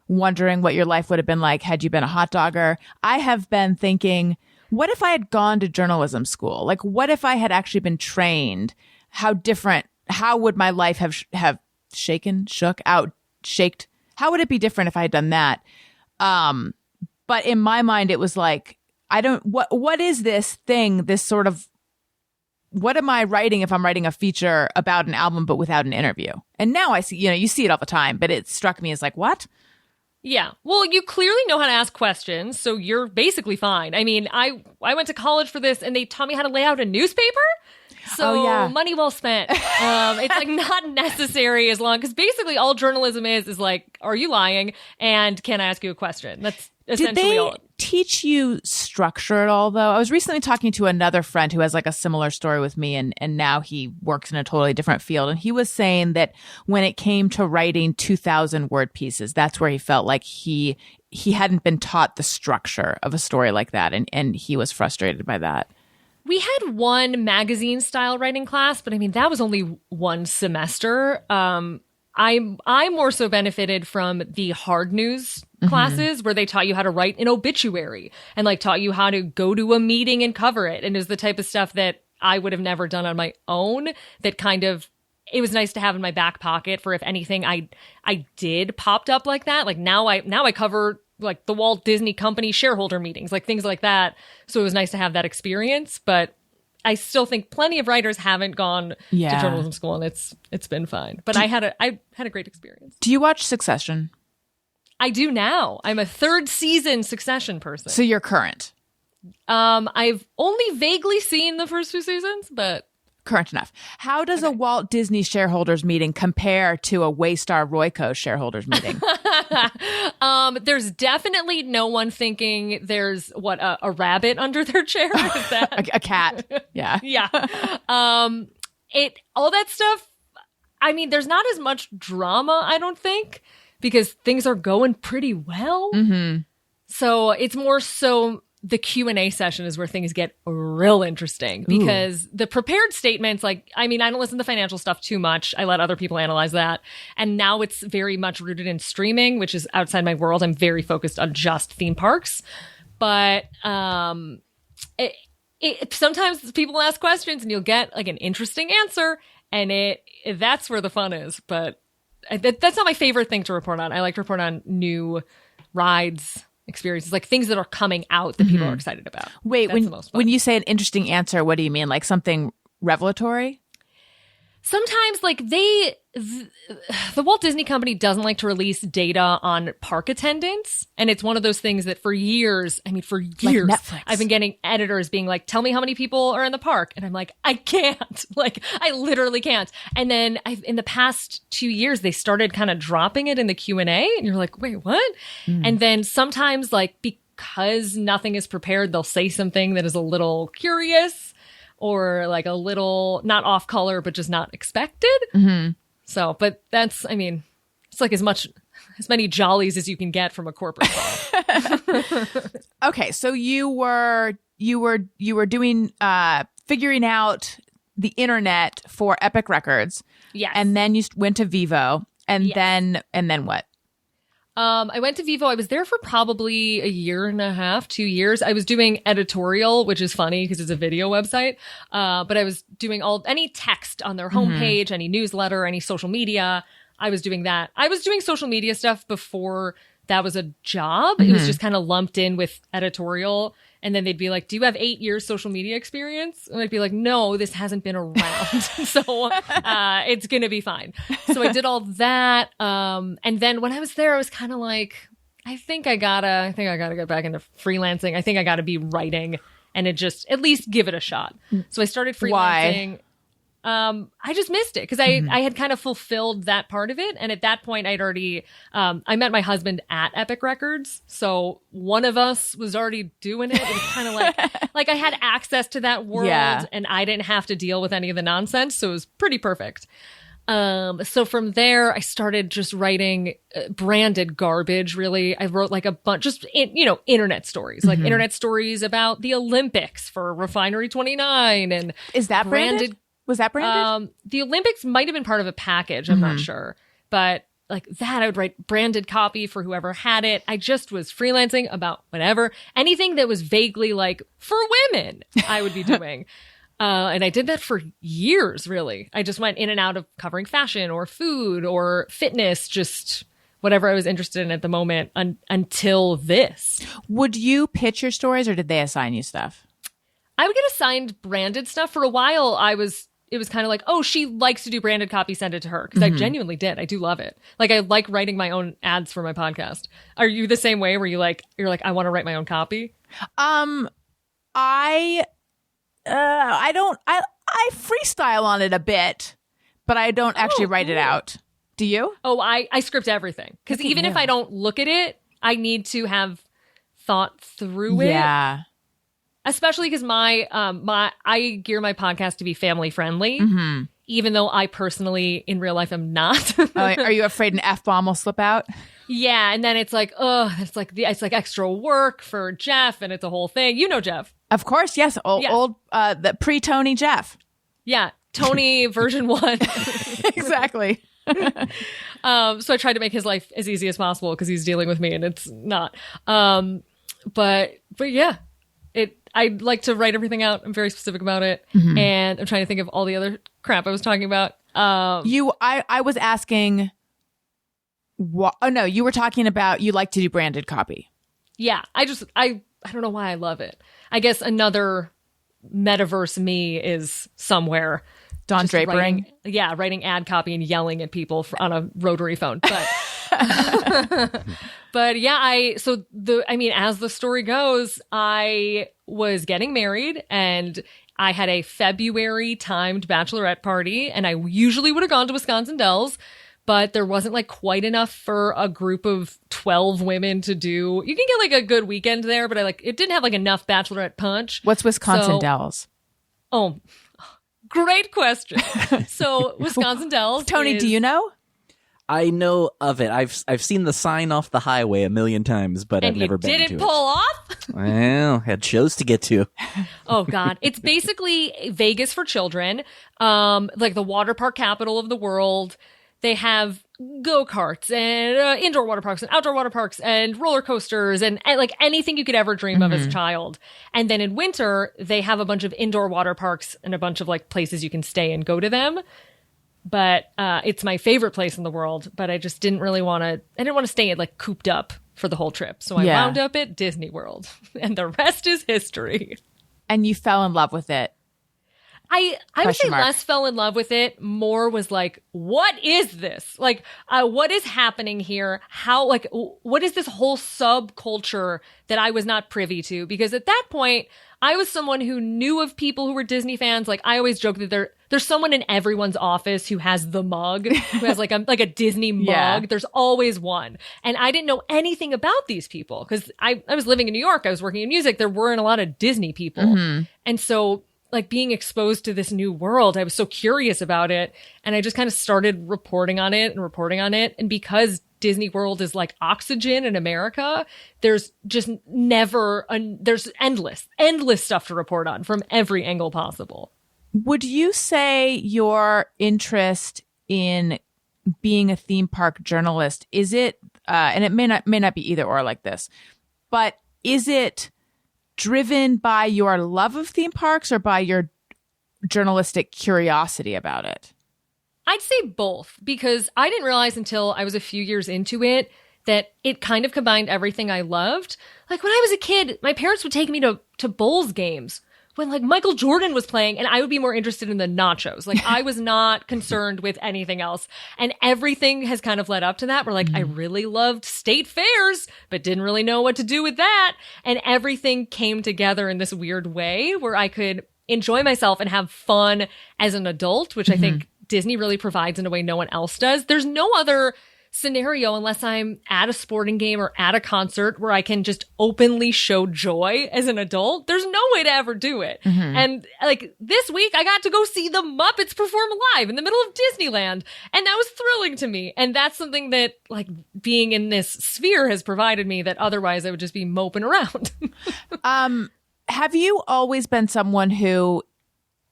wondering what your life would have been like had you been a hot dogger, I have been thinking, what if I had gone to journalism school? Like, what if I had actually been trained? How would my life have shaked? How would it be different if I had done that? But in my mind, it was like, what is this thing, this sort of, what am I writing if I'm writing a feature about an album, but without an interview? And now I see, you see it all the time, but it struck me as like, what? Yeah. Well, you clearly know how to ask questions, so you're basically fine. I mean, I went to college for this and they taught me how to lay out a newspaper. So money well spent. It's like not necessary as long, because basically all journalism is like, are you lying? And can I ask you a question? That's essentially all. Did they teach you structure at all, though? I was recently talking to another friend who has like a similar story with me, and now he works in a totally different field. And he was saying that when it came to writing 2,000 word pieces, that's where he felt like he hadn't been taught the structure of a story like that. And he was frustrated by that. We had one magazine style writing class, but I mean, that was only one semester. I more so benefited from the hard news classes where they taught you how to write an obituary and like taught you how to go to a meeting and cover it. And it was the type of stuff that I would have never done on my own that kind of it was nice to have in my back pocket for if anything I did popped up like that. Like now I cover like the Walt Disney Company shareholder meetings, like things like that. So it was nice to have that experience, but I still think plenty of writers haven't gone to journalism school, and it's been fine. But I had a great experience. Do you watch Succession? I do now. I'm a third season Succession person. So you're current. I've only vaguely seen the first 2 seasons, but Current enough. How does a Walt Disney shareholders meeting compare to a Waystar Royco shareholders meeting? There's definitely no one thinking there's a rabbit under their chair. Is that a cat. Yeah. Yeah. All that stuff. I mean, there's not as much drama, I don't think, because things are going pretty well. Mm-hmm. So it's more so the Q&A session is where things get real interesting, because the prepared statements, like, I mean, I don't listen to financial stuff too much. I let other people analyze that. And now it's very much rooted in streaming, which is outside my world. I'm very focused on just theme parks. But sometimes people ask questions and you'll get like an interesting answer, and that's where the fun is. But that's not my favorite thing to report on. I like to report on new rides, experiences, like things that are coming out that people are excited about. Wait, That's the most fun. when you say an interesting answer, what do you mean? Like something revelatory? Sometimes, like the Walt Disney Company doesn't like to release data on park attendance. And it's one of those things that for years, Netflix. I've been getting editors being like, tell me how many people are in the park. And I'm like, I can't. Like, I literally can't. And then in the past 2 years, they started kind of dropping it in the Q&A. And you're like, wait, what? And then sometimes, like, because nothing is prepared, they'll say something that is a little curious, or like a little not off color, but just not expected. Mm-hmm. So, but that's, I mean, it's like as many jollies as you can get from a corporate call. Okay, so you were doing figuring out the internet for Epic Records. Yes. And then you went to Vivo, and Yes. then what? I went to Vivo. I was there for probably a year and a half, 2 years. I was doing editorial, which is funny because it's a video website. But I was doing any text on their homepage, any newsletter, any social media. I was doing that. I was doing social media stuff before that was a job. It was just kind of lumped in with editorial. And then they'd be like, do you have 8 years social media experience? And I'd be like, no, this hasn't been around. So it's going to be fine. So I did all that. And then when I was there, I was kind of like, I think I gotta get back into freelancing. I think I gotta be writing and at least give it a shot. So I started freelancing. Why? I just missed it because I had kind of fulfilled that part of it. And at that point, I'd already, I met my husband at Epic Records. So one of us was already doing it. It was kind of like I had access to that world and I didn't have to deal with any of the nonsense. So it was pretty perfect. So from there, I started just writing branded garbage, really. I wrote like a bunch, internet stories, like internet stories about the Olympics for Refinery 29. And is that branded? Was that branded? The Olympics might have been part of a package. I'm not sure. But like that, I would write branded copy for whoever had it. I just was freelancing about whatever. Anything that was vaguely like for women, I would be doing. And I did that for years, really. I just went in and out of covering fashion or food or fitness, just whatever I was interested in at the moment until this. Would you pitch your stories, or did they assign you stuff? I would get assigned branded stuff. For a while, it was kind of like, oh, she likes to do branded copy, send it to her. Because I genuinely did. I do love it. Like, I like writing my own ads for my podcast. Are you the same way where you're like, I want to write my own copy? I freestyle on it a bit, but I don't actually write it out. Do you? Oh, I script everything. Because even if I don't look at it, I need to have thought through it. Yeah. Especially because I gear my podcast to be family friendly, even though I personally in real life am not. Are you afraid an F-bomb will slip out? Yeah, and then it's like, it's like extra work for Jeff, and it's a whole thing. You know Jeff, of course, yes. Old the pre-Tony Jeff. Yeah, Tony version 1. Exactly. So I tried to make his life as easy as possible because he's dealing with me, and it's not. But yeah. I like to write everything out. I'm very specific about it. And I'm trying to think of all the other crap I was talking about. I was asking what, oh no, you were talking about you like to do branded copy. Yeah. I don't know why I love it. I guess another metaverse me is somewhere. Don just Drapering. writing ad copy and yelling at people on a rotary phone. But but yeah, as the story goes, I was getting married and I had a February timed bachelorette party, and I usually would have gone to Wisconsin Dells, but there wasn't like quite enough for a group of 12 women to do. You can get like a good weekend there, but it didn't have like enough bachelorette punch. What's Wisconsin Dells? Oh, great question. So Wisconsin Dells. Tony, do you know? I know of it. I've seen the sign off the highway a million times, but I've never been to it. Didn't pull off? Well, had shows to get to. Oh God. It's basically Vegas for children. Like the water park capital of the world. They have go-karts and indoor water parks and outdoor water parks and roller coasters and like anything you could ever dream of as a child. And then in winter, they have a bunch of indoor water parks and a bunch of like places you can stay and go to them. But it's my favorite place in the world, but I just didn't want to stay like cooped up for the whole trip. So I wound up at Disney World and the rest is history. And you fell in love with it. I would say less fell in love with it. More was like, what is this? Like, what is happening here? How, like, what is this whole subculture that I was not privy to? Because at that point, I was someone who knew of people who were Disney fans. Like, I always joke that there's someone in everyone's office who has the mug, who has like a Disney mug. Yeah. There's always one. And I didn't know anything about these people because I was living in New York. I was working in music. There weren't a lot of Disney people. And so, like, being exposed to this new world, I was so curious about it. And I just kind of started reporting on it. And because Disney World is like oxygen in America, there's just there's endless stuff to report on from every angle possible. Would you say your interest in being a theme park journalist, is it, and it may not be either or like this, but is it driven by your love of theme parks or by your journalistic curiosity about it? I'd say both, because I didn't realize until I was a few years into it that it kind of combined everything I loved. Like when I was a kid, my parents would take me to Bulls games when like Michael Jordan was playing, and I would be more interested in the nachos. Like I was not concerned with anything else. And everything has kind of led up to that. Where like I really loved state fairs, but didn't really know what to do with that. And everything came together in this weird way where I could enjoy myself and have fun as an adult, which I think Disney really provides in a way no one else does. There's no other scenario unless I'm at a sporting game or at a concert where I can just openly show joy as an adult. There's no way to ever do it. And like this week I got to go see the Muppets perform live in the middle of Disneyland, and that was thrilling to me. And that's something that like being in this sphere has provided me that otherwise I would just be moping around. Have you always been someone who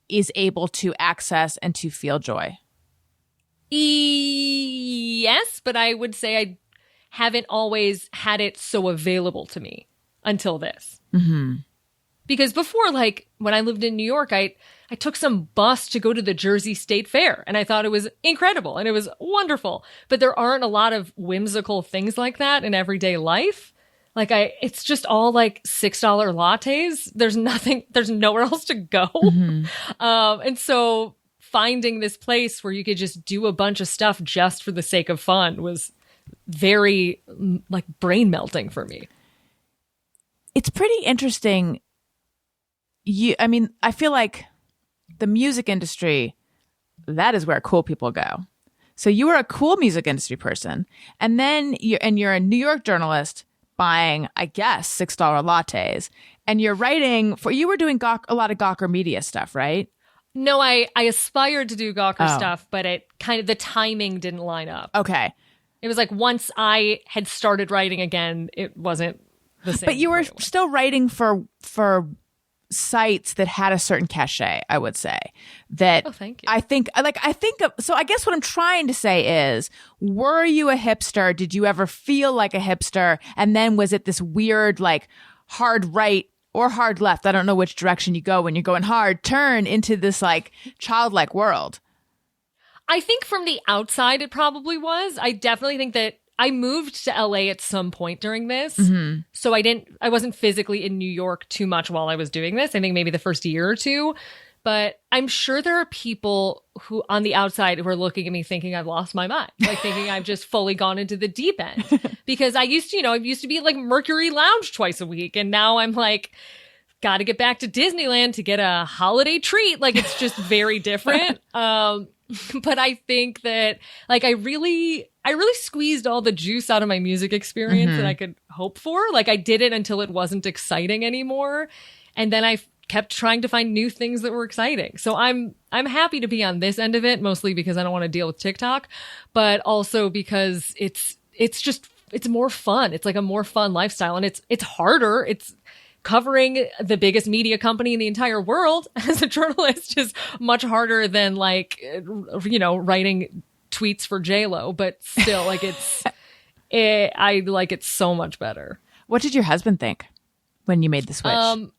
is able to access and to feel joy? Yes, but I would say I haven't always had it so available to me until this. Because before, like when I lived in New York, I took some bus to go to the Jersey State Fair, and I thought it was incredible and it was wonderful. But there aren't a lot of whimsical things like that in everyday life. Like it's just all like $6 lattes. There's nowhere else to go. And so finding this place where you could just do a bunch of stuff just for the sake of fun was very like brain melting for me. It's pretty interesting. I feel like the music industry, that is where cool people go. So you were a cool music industry person, and then you're a New York journalist buying, I guess, $6 lattes, and you're writing you were doing a lot of Gawker media stuff, right? No, I aspired to do Gawker stuff, but it kind of, the timing didn't line up. Okay. It was like once I had started writing again, it wasn't the same. But you were still writing for sites that had a certain cachet, I would say. That thank you. I think so I guess what I'm trying to say is, were you a hipster? Did you ever feel like a hipster? And then was it this weird, like, hard right or hard left. I don't know which direction you go when you're going hard turn into this like childlike world. I think from the outside, it probably was. I definitely think that I moved to LA at some point during this. So I wasn't physically in New York too much while I was doing this. I think maybe the first year or two. But I'm sure there are people who on the outside who are looking at me thinking I've lost my mind, like thinking I've just fully gone into the deep end. Because I used to be at like Mercury Lounge twice a week. And now I'm like, got to get back to Disneyland to get a holiday treat. Like it's just very different. But I think that like I really squeezed all the juice out of my music experience that I could hope for. Like I did it until it wasn't exciting anymore. And then I kept trying to find new things that were exciting. So I'm happy to be on this end of it, mostly because I don't want to deal with TikTok, but also because it's more fun. It's like a more fun lifestyle, and it's harder. It's covering the biggest media company in the entire world as a journalist is much harder than like, writing tweets for J-Lo, but still like I like it so much better. What did your husband think when you made the switch?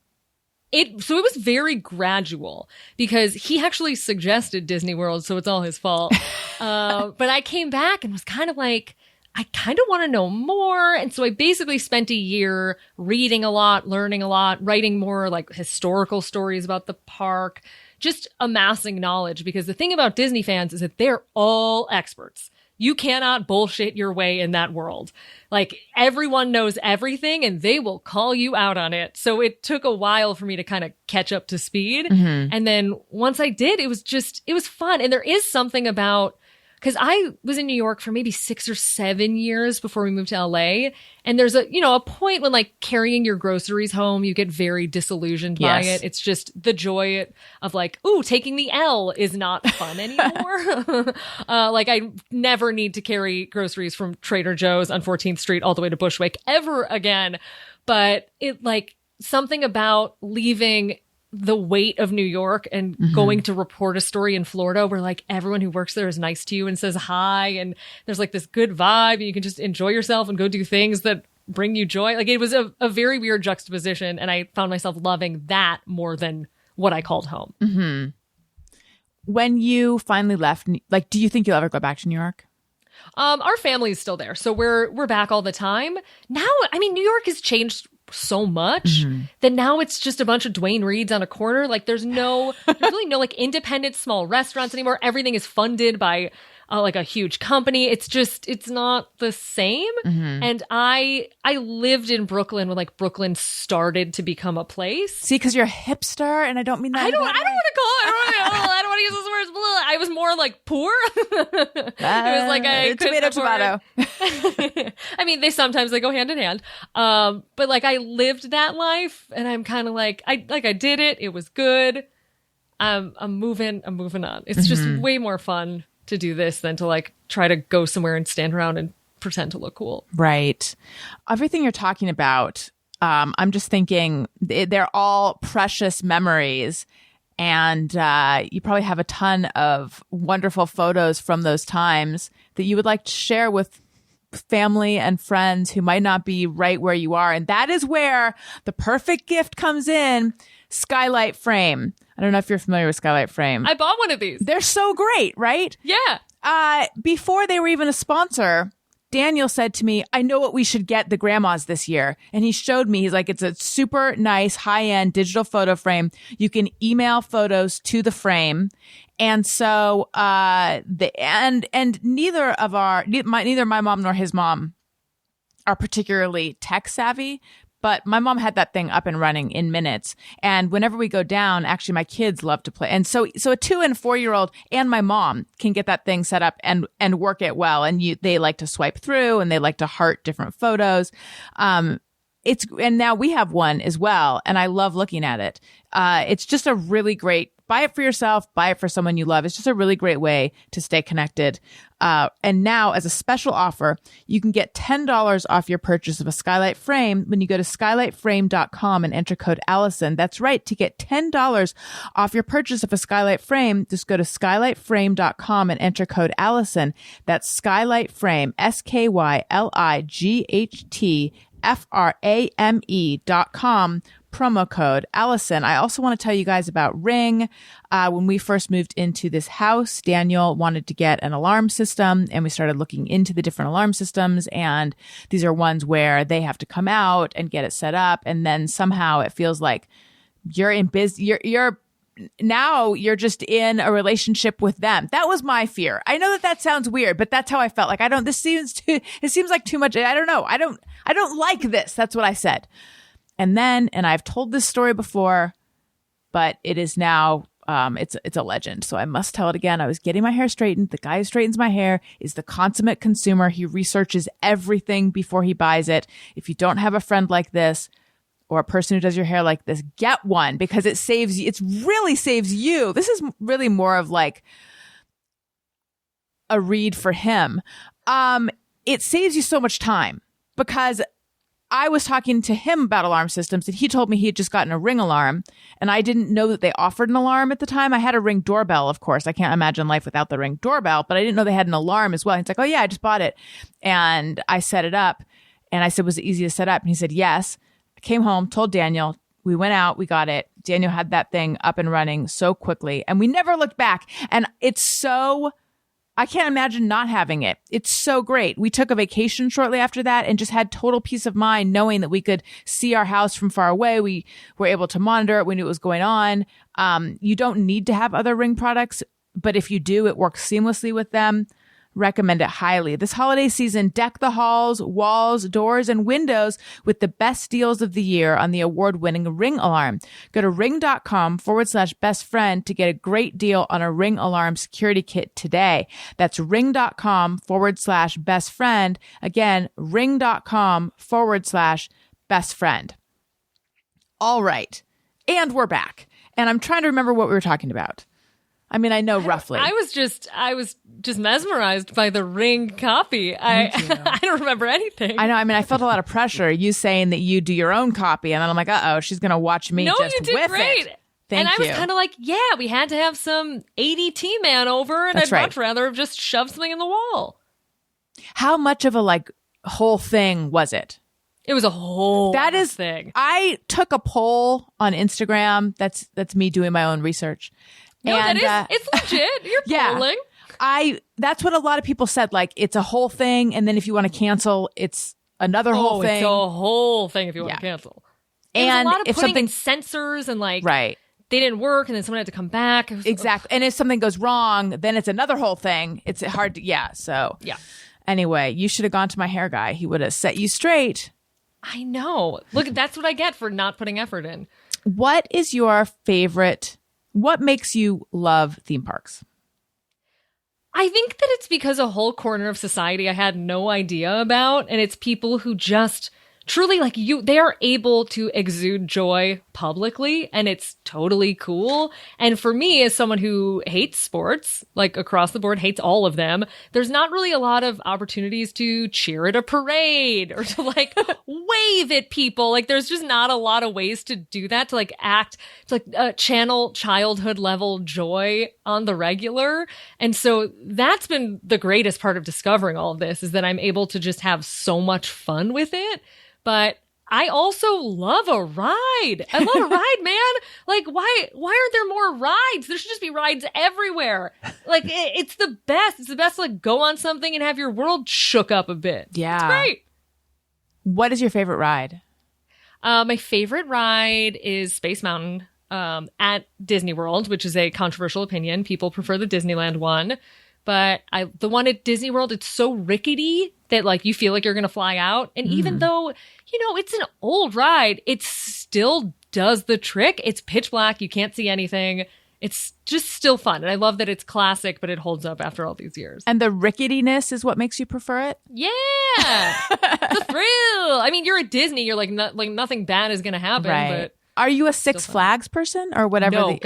It was very gradual because he actually suggested Disney World, so it's all his fault. But I came back and was kind of like, I kind of want to know more. And so I basically spent a year reading a lot, learning a lot, writing more like historical stories about the park, just amassing knowledge. Because the thing about Disney fans is that they're all experts. You cannot bullshit your way in that world. Like everyone knows everything and they will call you out on it. So it took a while for me to kind of catch up to speed. And then once I did, it was fun. And there is something about, because I was in New York for maybe 6 or 7 years before we moved to LA. And there's a point when like carrying your groceries home, you get very disillusioned by it. It's just the joy of like, ooh, taking the L is not fun anymore. Like I never need to carry groceries from Trader Joe's on 14th Street all the way to Bushwick ever again. But it like something about leaving the weight of New York and going to report a story in Florida where like everyone who works there is nice to you and says hi. And there's like this good vibe and you can just enjoy yourself and go do things that bring you joy. Like it was a very weird juxtaposition. And I found myself loving that more than what I called home. When you finally left, like, do you think you'll ever go back to New York? Our family is still there. So we're back all the time. Now, I mean, New York has changed so much that now it's just a bunch of Dwayne Reeds on a corner. Like there's really no like independent small restaurants anymore. Everything is funded by like a huge company. It's not the same. And I lived in Brooklyn when like Brooklyn started to become a place. See, because you're a hipster, and I don't mean that. I don't want to call it. I don't want to use those words. I was more like poor. It was like I tomato. I mean, they go hand in hand. But like I lived that life, and I'm kind of like I did it. It was good. I'm moving on. It's just way more fun to do this than to like try to go somewhere and stand around and pretend to look cool. Right. Everything you're talking about, I'm just thinking they're all precious memories. And you probably have a ton of wonderful photos from those times that you would like to share with family and friends who might not be right where you are. And that is where the perfect gift comes in. Skylight Frame. I don't know if you're familiar with Skylight Frame. I bought one of these. They're so great, right? Yeah. Before they were even a sponsor, Daniel said to me, I know what we should get the grandmas this year. And he showed me, he's like, it's a super nice high-end digital photo frame. You can email photos to the frame. And so, neither my mom nor his mom are particularly tech savvy, but my mom had that thing up and running in minutes. And whenever we go down, actually my kids love to play. And so a 2 and 4-year-old and my mom can get that thing set up and work it well. And they like to swipe through and they like to heart different photos. And now we have one as well. And I love looking at it. It's just a really great, buy it for yourself, buy it for someone you love. It's just a really great way to stay connected. And now, as a special offer, you can get $10 off your purchase of a Skylight Frame when you go to skylightframe.com and enter code Allison. That's right. To get $10 off your purchase of a Skylight Frame, just go to skylightframe.com and enter code Allison. That's Skylight Frame, SKYLIGHTFRAME.com. promo code. Allison, I also want to tell you guys about Ring. When we first moved into this house, Daniel wanted to get an alarm system, and we started looking into the different alarm systems. And these are ones where they have to come out and get it set up. And then somehow it feels like you're in now you're just in a relationship with them. That was my fear. I know that sounds weird, but that's how I felt. Like, it seems like too much. I don't know. I don't like this. That's what I said. And I've told this story before, but it is now, it's a legend. So I must tell it again. I was getting my hair straightened. The guy who straightens my hair is the consummate consumer. He researches everything before he buys it. If you don't have a friend like this, or a person who does your hair like this, get one, because it saves you. It really saves you. This is really more of like a read for him. It saves you so much time, because I was talking to him about alarm systems, and he told me he had just gotten a Ring alarm, and I didn't know that they offered an alarm at the time. I had a Ring doorbell, of course. I can't imagine life without the Ring doorbell, but I didn't know they had an alarm as well. He's like, oh yeah, I just bought it. And I set it up, and I said, was it easy to set up? And he said, yes. Came home, told Daniel, we went out, we got it. Daniel had that thing up and running so quickly, and we never looked back. And I can't imagine not having it. It's so great. We took a vacation shortly after that and just had total peace of mind knowing that we could see our house from far away. We were able to monitor it. We knew what was going on. You don't need to have other Ring products, but if you do, it works seamlessly with them. Recommend it highly. This holiday season, deck the halls, walls, doors, and windows with the best deals of the year on the award-winning Ring alarm. Go to ring.com/best friend to get a great deal on a Ring alarm security kit today. That's ring.com/best friend. Again, ring.com/best friend. All right. And we're back. And I'm trying to remember what we were talking about. I mean, I know roughly. I was just mesmerized by the Ring copy. I don't remember anything. I know. I mean, I felt a lot of pressure. You saying that you do your own copy, and then I'm like, uh-oh, she's going to watch me just you did whiff great. it. And Thank I you. was kind of like, yeah, we had to have some ADT man over, and That's I'd right. much rather have just shoved something in the wall. How much of a whole thing was it? It was a whole thing. I took a poll on Instagram. That's me doing my own research. No, and, that is, it's legit. You're yeah. polling. That's what a lot of people said. Like, it's a whole thing, and then if you want to cancel, it's another whole thing. It's a whole thing if you want to cancel. And a lot of if putting something in sensors and right, they didn't work, and then someone had to come back. Exactly. And if something goes wrong, then it's another whole thing. It's hard to So yeah. Anyway, you should have gone to my hair guy. He would have set you straight. I know. Look, that's what I get for not putting effort in. What is your favorite? What makes you love theme parks? I think that it's because a whole corner of society I had no idea about, and it's people who just truly they are able to exude joy publicly, and it's totally cool. And for me, as someone who hates sports, across the board, hates all of them, there's not really a lot of opportunities to cheer at a parade or to wave at people. There's just not a lot of ways to do that, to act, to channel childhood level joy on the regular. And so that's been the greatest part of discovering all of this, is that I'm able to just have so much fun with it. But I also love a ride. I love a ride, man. Why aren't there more rides? There should just be rides everywhere. It's the best. It's the best to go on something and have your world shook up a bit. Yeah. It's great. What is your favorite ride? My favorite ride is Space Mountain at Disney World, which is a controversial opinion. People prefer the Disneyland one. But the one at Disney World, it's so rickety that you feel like you're going to fly out. And even though, it's an old ride, it still does the trick. It's pitch black. You can't see anything. It's just still fun. And I love that it's classic, but it holds up after all these years. And the ricketiness is what makes you prefer it? Yeah. The thrill. I mean, you're at Disney. You're nothing bad is going to happen. Right. But are you a Six Flags person or whatever? No,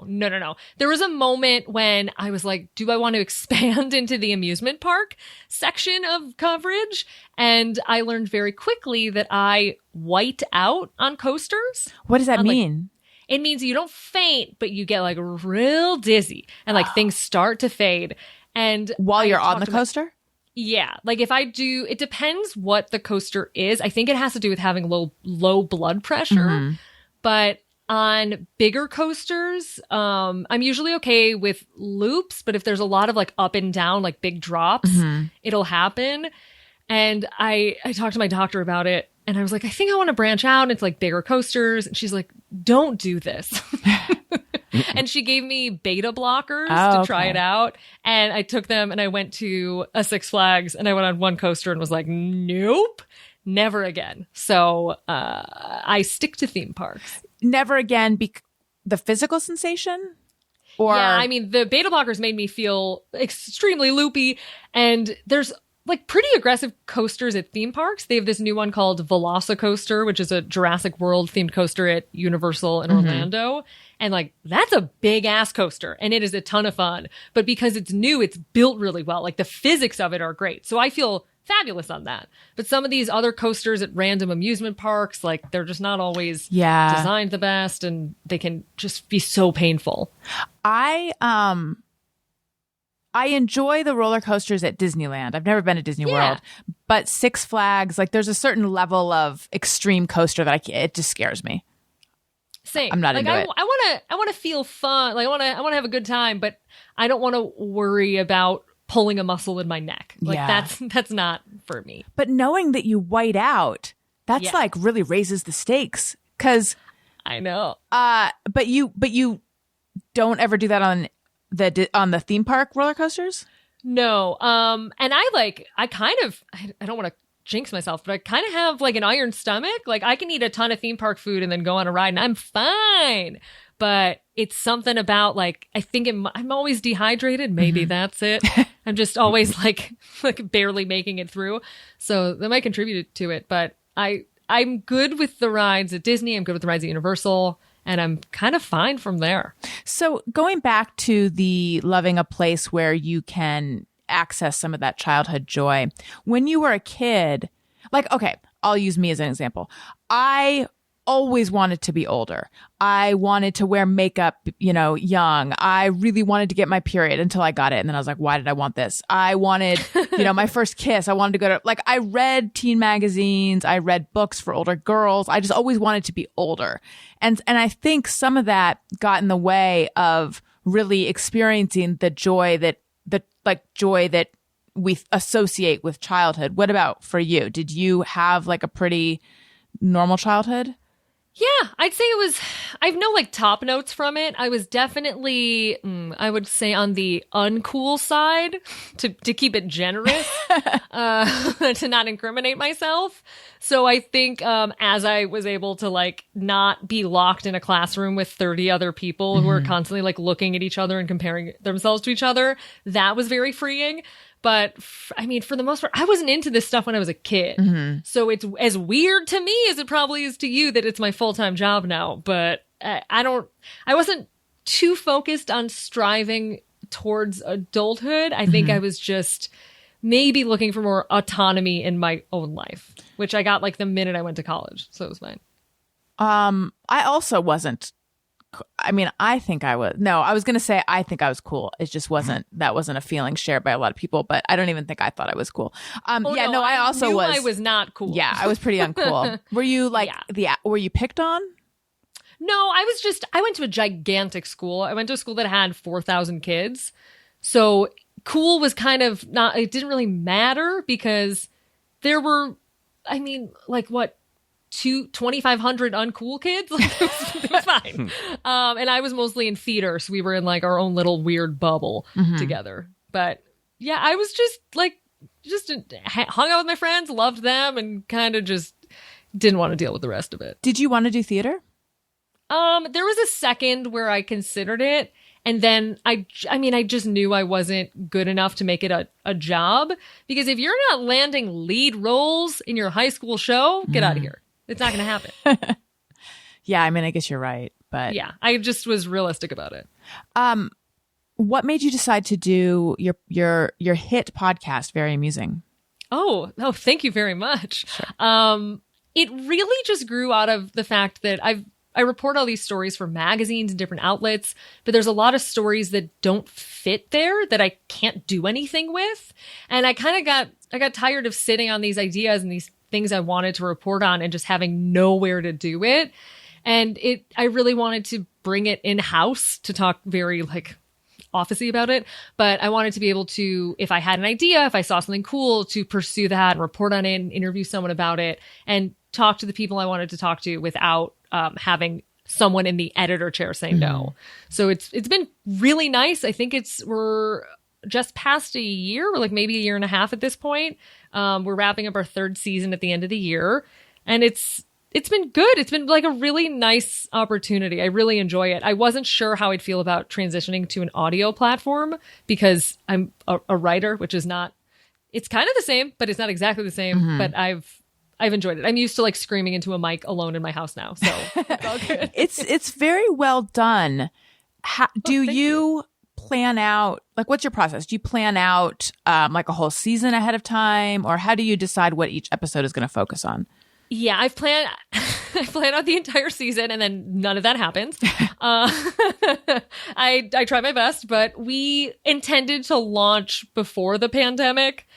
no. There was a moment when I was like, do I want to expand into the amusement park section of coverage? And I learned very quickly that I white out on coasters. What does that mean? It means you don't faint, but you get real dizzy and things start to fade. And while you're on the coaster? Yeah. If I do, it depends what the coaster is. I think it has to do with having low blood pressure. Mm-hmm. But on bigger coasters, I'm usually okay with loops, but if there's a lot of like up and down, like big drops, it'll happen. And I talked to my doctor about it, and I was like, I think I want to branch out into like bigger coasters. And she's like, don't do this. And she gave me beta blockers to try it out. And I took them and I went to a Six Flags and I went on one coaster and was like, nope, never again. So I stick to theme parks. Never again. The physical sensation? Or yeah, I mean, the beta blockers made me feel extremely loopy. And there's like pretty aggressive coasters at theme parks. They have this new one called Velocicoaster, which is a Jurassic World themed coaster at Universal in Orlando. And like, that's a big ass coaster and it is a ton of fun. But because it's new, it's built really well. Like the physics of it are great. So I feel fabulous on that. But some of these other coasters at random amusement parks, like they're just not always designed the best and they can just be so painful. I enjoy the roller coasters at Disneyland. I've never been to Disney World, but Six Flags, like there's a certain level of extreme coaster that it just scares me. Same. I'm not like, into it. I want to feel fun. Like I want to have a good time, but I don't want to worry about pulling a muscle in my neck. Like that's not for me. But knowing that you white out, that's like really raises the stakes. 'Cause I know. But you don't ever do that on the theme park roller coasters? No. And I don't want to jinx myself, but I kind of have like an iron stomach. Like I can eat a ton of theme park food and then go on a ride and I'm fine. But it's something about like, I think I'm always dehydrated. Maybe that's it. I'm just always like barely making it through. So that might contribute to it. But I'm good with the rides at Disney. I'm good with the rides at Universal. And I'm kind of fine from there. So going back to the loving a place where you can access some of that childhood joy. When you were a kid, like, okay, I'll use me as an example. I always wanted to be older. I wanted to wear makeup, young. I really wanted to get my period until I got it. And then I was like, why did I want this? I wanted, my first kiss. I wanted to go to, like, I read teen magazines. I read books for older girls. I just always wanted to be older. And I think some of that got in the way of really experiencing the joy that we associate with childhood. What about for you? Did you have like a pretty normal childhood? Yeah, I'd say I have no like top notes from it. I was definitely, I would say on the uncool side to keep it generous, to not incriminate myself. So I think, as I was able to like not be locked in a classroom with 30 other people who are constantly like looking at each other and comparing themselves to each other, that was very freeing. But I mean, for the most part, I wasn't into this stuff when I was a kid. So it's as weird to me as it probably is to you that it's my full-time job now. But I wasn't too focused on striving towards adulthood. I think I was just maybe looking for more autonomy in my own life, which I got like the minute I went to college. So it was fine. I also wasn't. I mean, I think I was. No, I was going to say I think I was cool. It just wasn't. That wasn't a feeling shared by a lot of people. But I don't even think I thought I was cool. I also knew was. I was not cool. Yeah, I was pretty uncool. Were you like were you picked on? No, I went to a gigantic school. I went to a school that had 4,000 kids. So cool was kind of not. It didn't really matter because there were. I mean, like what? 2,500 uncool kids. Like, it was fine. And I was mostly in theater, so we were in like our own little weird bubble together. But yeah, I was just hung out with my friends, loved them, and kind of just didn't want to deal with the rest of it. Did you want to do theater? There was a second where I considered it, and then I just knew I wasn't good enough to make it a job, because if you're not landing lead roles in your high school show, get out of here. It's not going to happen. Yeah, I mean, I guess you're right, but yeah, I just was realistic about it. What made you decide to do your hit podcast, Very Amusing? Oh, thank you very much. Sure. It really just grew out of the fact that I report all these stories for magazines and different outlets, but there's a lot of stories that don't fit there that I can't do anything with. And I kind of got tired of sitting on these ideas and these things I wanted to report on and just having nowhere to do it. And I really wanted to bring it in-house to talk very like officey about it. But I wanted to be able to, if I had an idea, if I saw something cool, to pursue that and report on it and interview someone about it and talk to the people I wanted to talk to without having someone in the editor chair saying no. So it's been really nice. I think we're just past a year, or like maybe a year and a half at this point. We're wrapping up our 3rd season at the end of the year, and it's been good. It's been like a really nice opportunity. I really enjoy it. I wasn't sure how I'd feel about transitioning to an audio platform because I'm a writer, which is not, it's kind of the same, but it's not exactly the same. But I've enjoyed it. I'm used to like screaming into a mic alone in my house now. So it's all good. It's very well done. Do you plan out, like, what's your process? Do you plan out like a whole season ahead of time, or how do you decide what each episode is going to focus on? Yeah, I plan out the entire season, and then none of that happens. I try my best, but we intended to launch before the pandemic,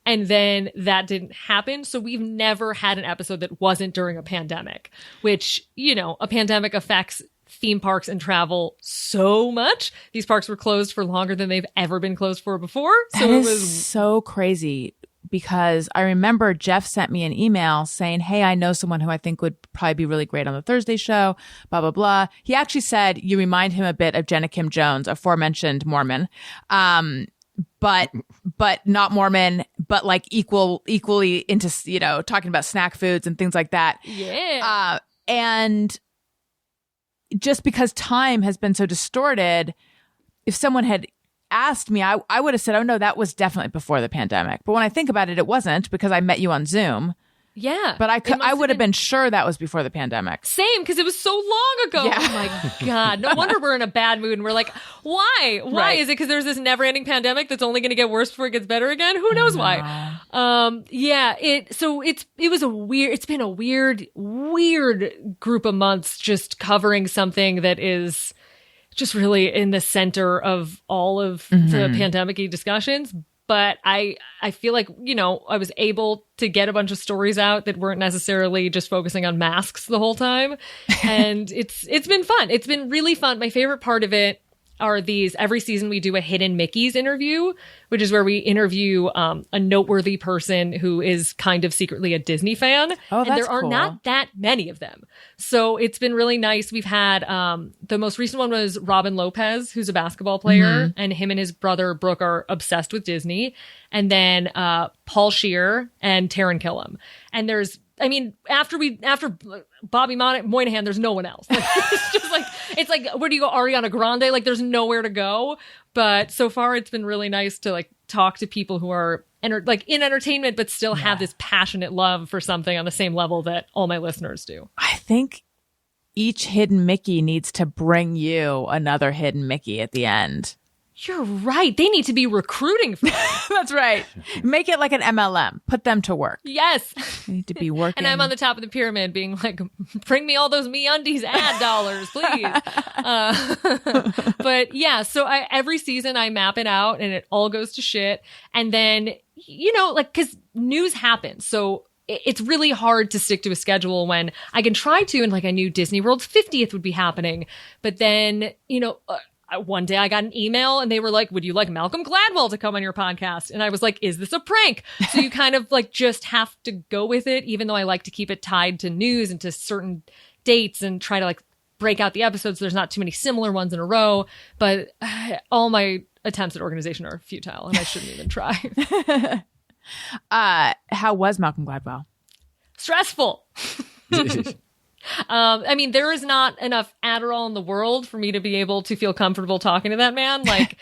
and then that didn't happen. So we've never had an episode that wasn't during a pandemic, which, you know, a pandemic affects theme parks and travel so much. These parks were closed for longer than they've ever been closed for before. So it was so crazy, because I remember Jeff sent me an email saying, hey, I know someone who I think would probably be really great on the Thursday show, blah, blah, blah. He actually said you remind him a bit of Jenna Kim Jones, aforementioned Mormon. But not Mormon, but like equally into, you know, talking about snack foods and things like that. Yeah. And just because time has been so distorted, if someone had asked me, I would have said, oh no, that was definitely before the pandemic. But when I think about it, it wasn't, because I met you on Zoom. Yeah. But I would have been sure that was before the pandemic. Same, because it was so long ago. Yeah. Oh my God. No wonder we're in a bad mood and we're like, why? Why? Right. Is it because there's this never-ending pandemic that's only going to get worse before it gets better again? Who knows why? Yeah. It's been a weird group of months just covering something that is just really in the center of all of the pandemic-y discussions. But I feel like, you know, I was able to get a bunch of stories out that weren't necessarily just focusing on masks the whole time. And it's been fun. It's been really fun. My favorite part of it are every season we do a Hidden Mickeys interview, which is where we interview a noteworthy person who is kind of secretly a Disney fan. Oh, and that's there are cool. not that many of them. So it's been really nice. We've had the most recent one was Robin Lopez, who's a basketball player, and him and his brother Brooke are obsessed with Disney. And then Paul Scheer and Taran Killam. And after Bobby Moynihan, there's no one else. Like, it's like, where do you go? Ariana Grande? Like, there's nowhere to go. But so far, it's been really nice to like talk to people who are in entertainment, but still have this passionate love for something on the same level that all my listeners do. I think each Hidden Mickey needs to bring you another Hidden Mickey at the end. You're right. They need to be recruiting for me. That's right. Make it like an MLM. Put them to work. Yes. They need to be working. And I'm on the top of the pyramid being like, bring me all those MeUndies ad dollars, please. But yeah, so every season I map it out and it all goes to shit. And then, you know, like, because news happens. So it's really hard to stick to a schedule when I can try to, and like I knew Disney World's 50th would be happening. But then, you know, one day I got an email and they were like, would you like Malcolm Gladwell to come on your podcast? And I was like, is this a prank? So you kind of like just have to go with it, even though I like to keep it tied to news and to certain dates and try to like break out the episodes. There's not too many similar ones in a row, but all my attempts at organization are futile and I shouldn't even try. How was Malcolm Gladwell? Stressful. I mean, there is not enough Adderall in the world for me to be able to feel comfortable talking to that man. Like,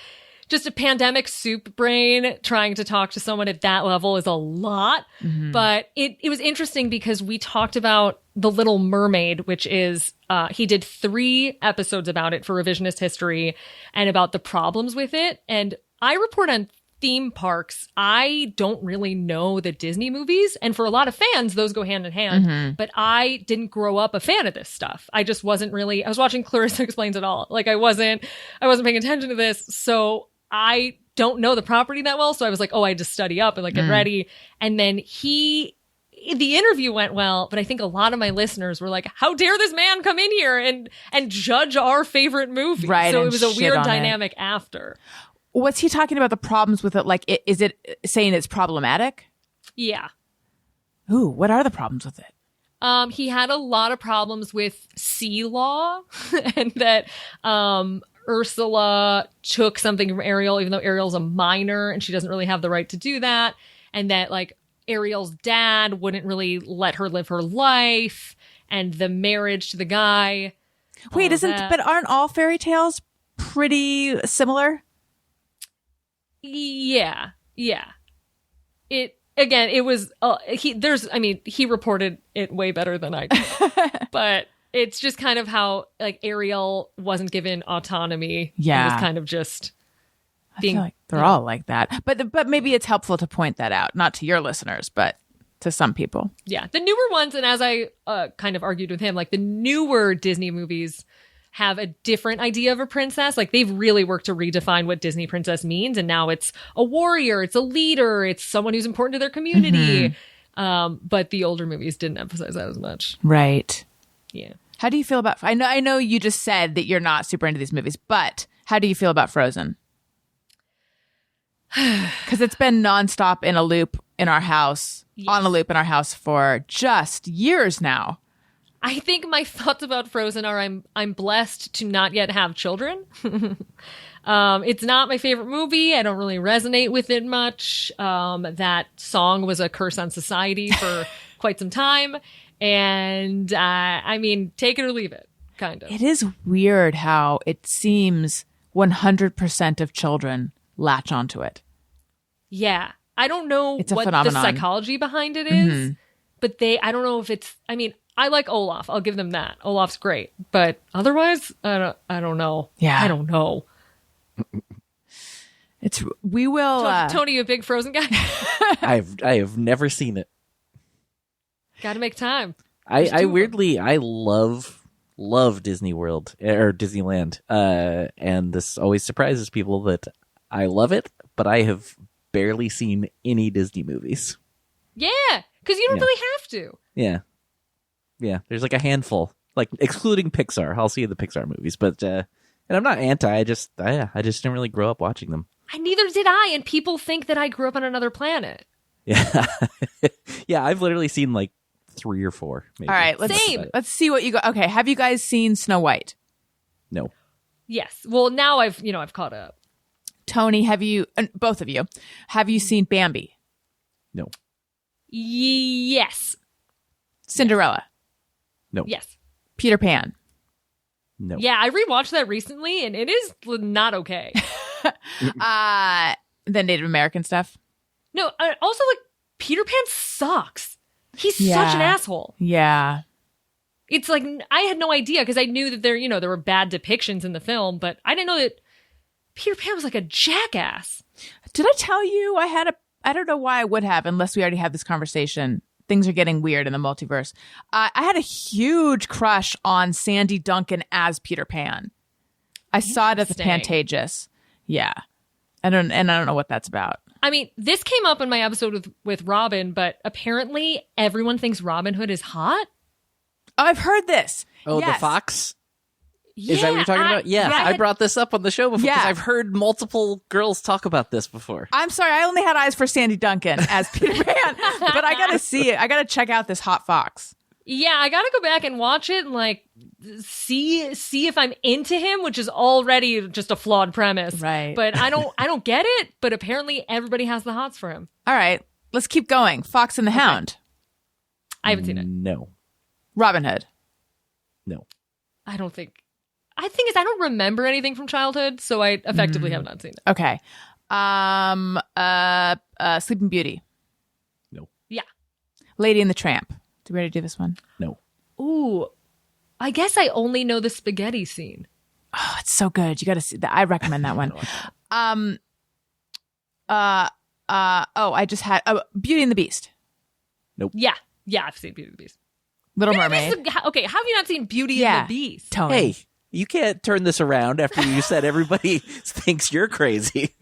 just a pandemic soup brain trying to talk to someone at that level is a lot. But it was interesting because we talked about The Little Mermaid, which is, he did 3 episodes about it for Revisionist History and about the problems with it. And I report on theme parks. I don't really know the Disney movies. And for a lot of fans, those go hand in hand. But I didn't grow up a fan of this stuff. I just wasn't really, I was watching Clarissa Explains It All. Like I wasn't paying attention to this. So I don't know the property that well. So I was like, oh, I just study up and like get ready. And then he the interview went well, but I think a lot of my listeners were like, how dare this man come in here and judge our favorite movie? Right, So and it was a shit weird on it. dynamic after. What's he talking about the problems with it? Like, is it saying it's problematic? Yeah. Ooh, what are the problems with it? He had a lot of problems with sea law and that Ursula took something from Ariel, even though Ariel's a minor and she doesn't really have the right to do that. And that like Ariel's dad wouldn't really let her live her life and the marriage to the guy. Wait, but aren't all fairy tales pretty similar? Yeah. It was, he reported it way better than I did. But it's just kind of how, like, Ariel wasn't given autonomy. Yeah. It was kind of just I being. feel like they're all like that. But maybe it's helpful to point that out, not to your listeners, but to some people. Yeah. The newer ones, and as I kind of argued with him, like, the newer Disney movies have a different idea of a princess. Like, they've really worked to redefine what Disney princess means. And now it's a warrior, it's a leader, it's someone who's important to their community. But the older movies didn't emphasize that as much. Right. Yeah. How do you feel about, I know you just said that you're not super into these movies, but how do you feel about Frozen? Because it's been nonstop in a loop in our house, on a loop in our house for just years now. I think my thoughts about Frozen are I'm blessed to not yet have children. It's not my favorite movie. I don't really resonate with it much. That song was a curse on society for quite some time. And I mean, take it or leave it, kind of. It is weird how it seems 100% of children latch onto it. Yeah. I don't know It's a what phenomenon. the psychology behind it is, but I don't know if it's, I mean, I like Olaf. I'll give them that. Olaf's great. But otherwise, I don't know. Yeah. I don't know. We will. Tony, you a big Frozen guy? I have never seen it. Got to make time. I weirdly love Disney World or Disneyland, and this always surprises people that I love it, but I have barely seen any Disney movies. Yeah, because you don't really have to. Yeah. There's like a handful, like excluding Pixar. I'll see the Pixar movies, but and I'm not anti. I just didn't really grow up watching them. Neither did I, and people think that I grew up on another planet. Yeah, yeah. I've literally seen like 3 or 4. Maybe. All right, let's see what you got. Okay, have you guys seen Snow White? No. Yes. Well, now I've caught up. Tony, both of you, have you seen Bambi? No. Yes. Cinderella? No. Yes. Peter Pan? No. Yeah, I rewatched that recently, and it is not okay. The Native American stuff? No, also, like, Peter Pan sucks. He's such an asshole. Yeah. It's like, I had no idea, because I knew that there were bad depictions in the film, but I didn't know that Peter Pan was like a jackass. Did I tell you I don't know why I would have, unless we already had this conversation. Things are getting weird in the multiverse. I had a huge crush on Sandy Duncan as Peter Pan. I saw it at the Pantages. Yeah. I don't know what that's about. I mean, this came up in my episode with Robin, but apparently everyone thinks Robin Hood is hot. Oh, I've heard this. Oh, Yes. the fox? Yeah, Is that what you're talking about? Yeah, I brought this up on the show before because Yeah. I've heard multiple girls talk about this before. I'm sorry, I only had eyes for Sandy Duncan as Peter Pan, but I gotta see it. I gotta check out this hot fox. Yeah, I gotta go back and watch it and like see if I'm into him, which is already just a flawed premise. Right. But I don't get it, but apparently everybody has the hots for him. All right, let's keep going. Fox and the Hound. I haven't seen it. No. Robin Hood. No. I think I don't remember anything from childhood, so I effectively have not seen it. Okay. Sleeping Beauty. No. Yeah. Lady and the Tramp. Did we already do this one? No. Ooh. I guess I only know the spaghetti scene. Oh, it's so good. You got to see that. I recommend that one. I just had Beauty and the Beast. Yeah. Yeah, I've seen Beauty and the Beast. Little Mermaid. Okay, how have you not seen Beauty and the Beast? Tony. Hey, you can't turn this around after you said everybody thinks you're crazy.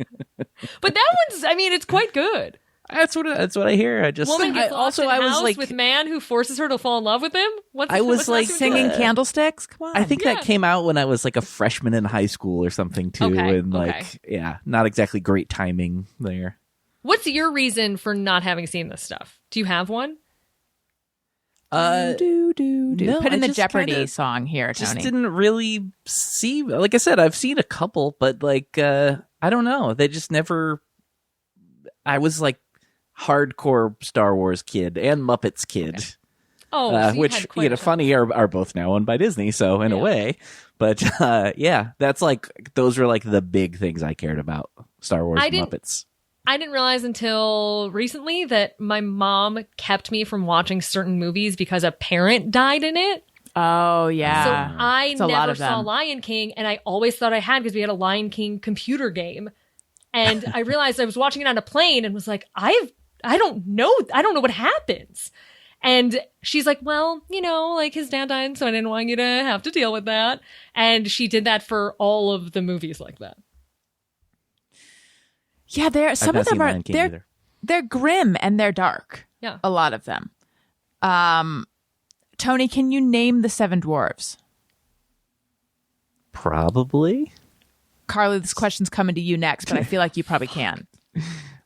But that one's, I mean, it's quite good. That's what I hear. I just Woman gets locked also in I a was house like with man who forces her to fall in love with him. I was like Singing candlesticks. Come on. I think that came out when I was like a freshman in high school or something too, Okay, and like not exactly great timing there. What's your reason for not having seen this stuff? Do you have one? No, put in the I just Jeopardy song here, Just Tony. didn't really see. Like I said, I've seen a couple, but like I don't know. They just never. I was like hardcore Star Wars kid and Muppets kid. Okay. Oh, so which funny are both now owned by Disney, so in a way. But that's like those were like the big things I cared about. Star Wars and Muppets. I didn't realize until recently that my mom kept me from watching certain movies because a parent died in it. Oh, yeah. So I never saw them. Lion King, and I always thought I had because we had a Lion King computer game. And I realized I was watching it on a plane and was like, I don't know what happens. And she's like, well, like his dad died, so I didn't want you to have to deal with that. And she did that for all of the movies like that. Yeah, some of them are they're grim and they're dark. Yeah, a lot of them. Tony, can you name the 7 dwarves? Probably. Carlye, this question's coming to you next, but I feel like you probably can.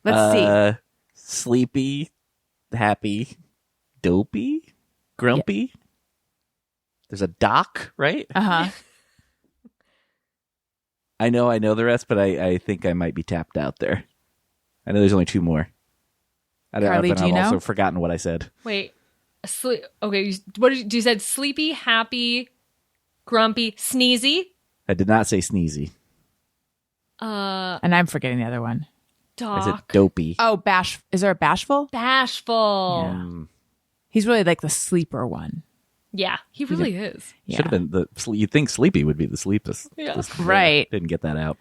Let's see. Sleepy, happy, dopey, grumpy. Yeah. There's a Doc, right? Uh-huh. I know the rest, but I think I might be tapped out there. I know there's only 2 more. Carlye, do you know? I've also forgotten what I said. Wait. Okay, you said sleepy, happy, grumpy, sneezy? I did not say sneezy. And I'm forgetting the other one. Doc. I said dopey. Oh, is there a bashful? Bashful. Yeah. He's really like the sleeper one. Yeah, he really is. Yeah. Should have been you'd think sleepy would be the sleepest. Yeah. Right. Didn't get that out.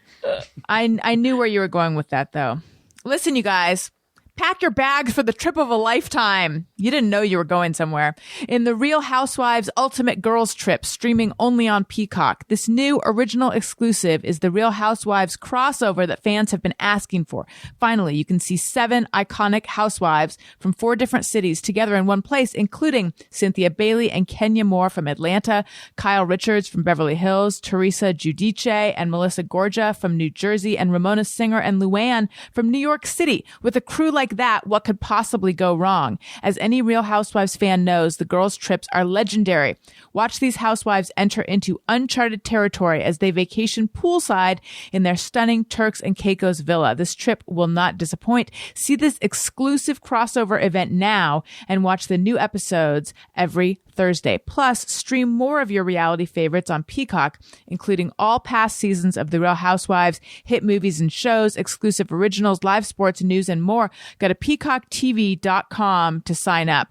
I knew where you were going with that, though. Listen, you guys. Pack your bags for the trip of a lifetime. You didn't know you were going somewhere. In the Real Housewives Ultimate Girls Trip, streaming only on Peacock. This new original exclusive is the Real Housewives crossover that fans have been asking for. Finally, you can see 7 iconic housewives from 4 different cities together in one place, including Cynthia Bailey and Kenya Moore from Atlanta, Kyle Richards from Beverly Hills, Teresa Giudice and Melissa Gorga from New Jersey, and Ramona Singer and Luann from New York City. With a crew like that, what could possibly go wrong? As any Real Housewives fan knows, the girls' trips are legendary. Watch these housewives enter into uncharted territory as they vacation poolside in their stunning Turks and Caicos villa. This trip will not disappoint. See this exclusive crossover event now and watch the new episodes every Thursday. Plus, stream more of your reality favorites on Peacock, including all past seasons of The Real Housewives, hit movies and shows, exclusive originals, live sports, news, and more. Go to peacocktv.com to sign up.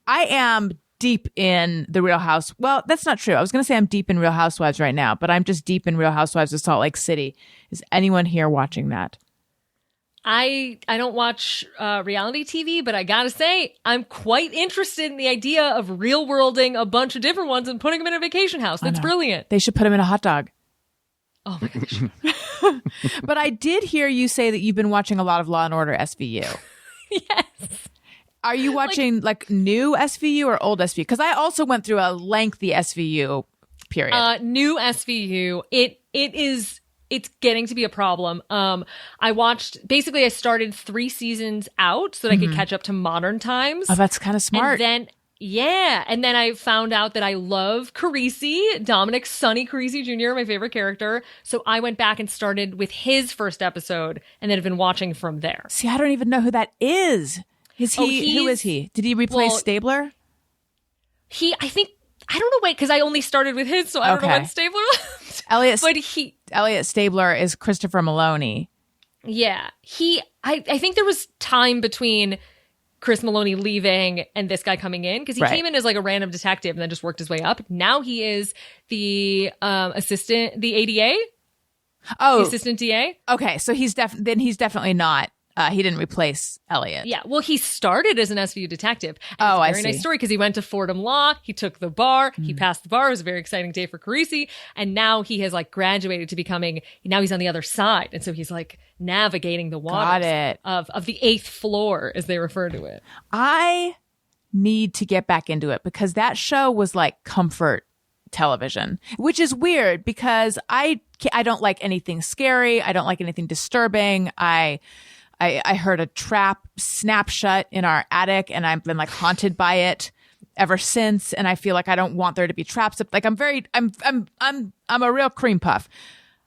I am deep in The Real House. Well, that's not true. I was going to say I'm deep in Real Housewives right now, but I'm just deep in Real Housewives of Salt Lake City. Is anyone here watching that? I don't watch reality TV, but I gotta say, I'm quite interested in the idea of real worlding a bunch of different ones and putting them in a vacation house. That's brilliant. They should put them in a hot dog. Oh my gosh. But I did hear you say that you've been watching a lot of Law and Order SVU. Yes. Are you watching like new SVU or old SVU? Because I also went through a lengthy SVU period. New SVU. It's getting to be a problem. I started 3 seasons out so that I could catch up to modern times. Oh, that's kind of smart. And then I found out that I love Carisi, Dominic Sonny Carisi Jr., my favorite character. So I went back and started with his first episode and then have been watching from there. See, I don't even know who that is. Who is he? Did he replace Stabler? I don't know, because I only started with his, so I don't know when Stabler left. Elliot Stabler is Christopher Maloney. Yeah. I think there was time between Chris Maloney leaving and this guy coming in, because he came in as like a random detective and then just worked his way up. Now he is the assistant, the ADA. Oh, the assistant DA. Okay, so he's definitely not He didn't replace Elliot. Yeah, well, he started as an SVU detective. And Oh, it's a I very see. nice story because he went to Fordham Law. He took the bar. He passed the bar. It was a very exciting day for Carisi. And now he has like graduated to becoming. Now he's on the other side, and so he's like navigating the waters Got it. of the 8th floor, as they refer to it. I need to get back into it because that show was like comfort television, which is weird because I don't like anything scary. I don't like anything disturbing. I heard a trap snap shut in our attic and I've been like haunted by it ever since. And I feel like I don't want there to be traps. Like I'm a real cream puff.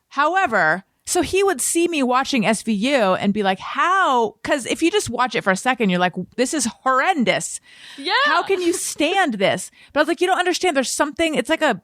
However, so he would see me watching SVU and be like, how? Because if you just watch it for a second, you're like, this is horrendous. Yeah. How can you stand this? But I was like, you don't understand. There's something, it's like a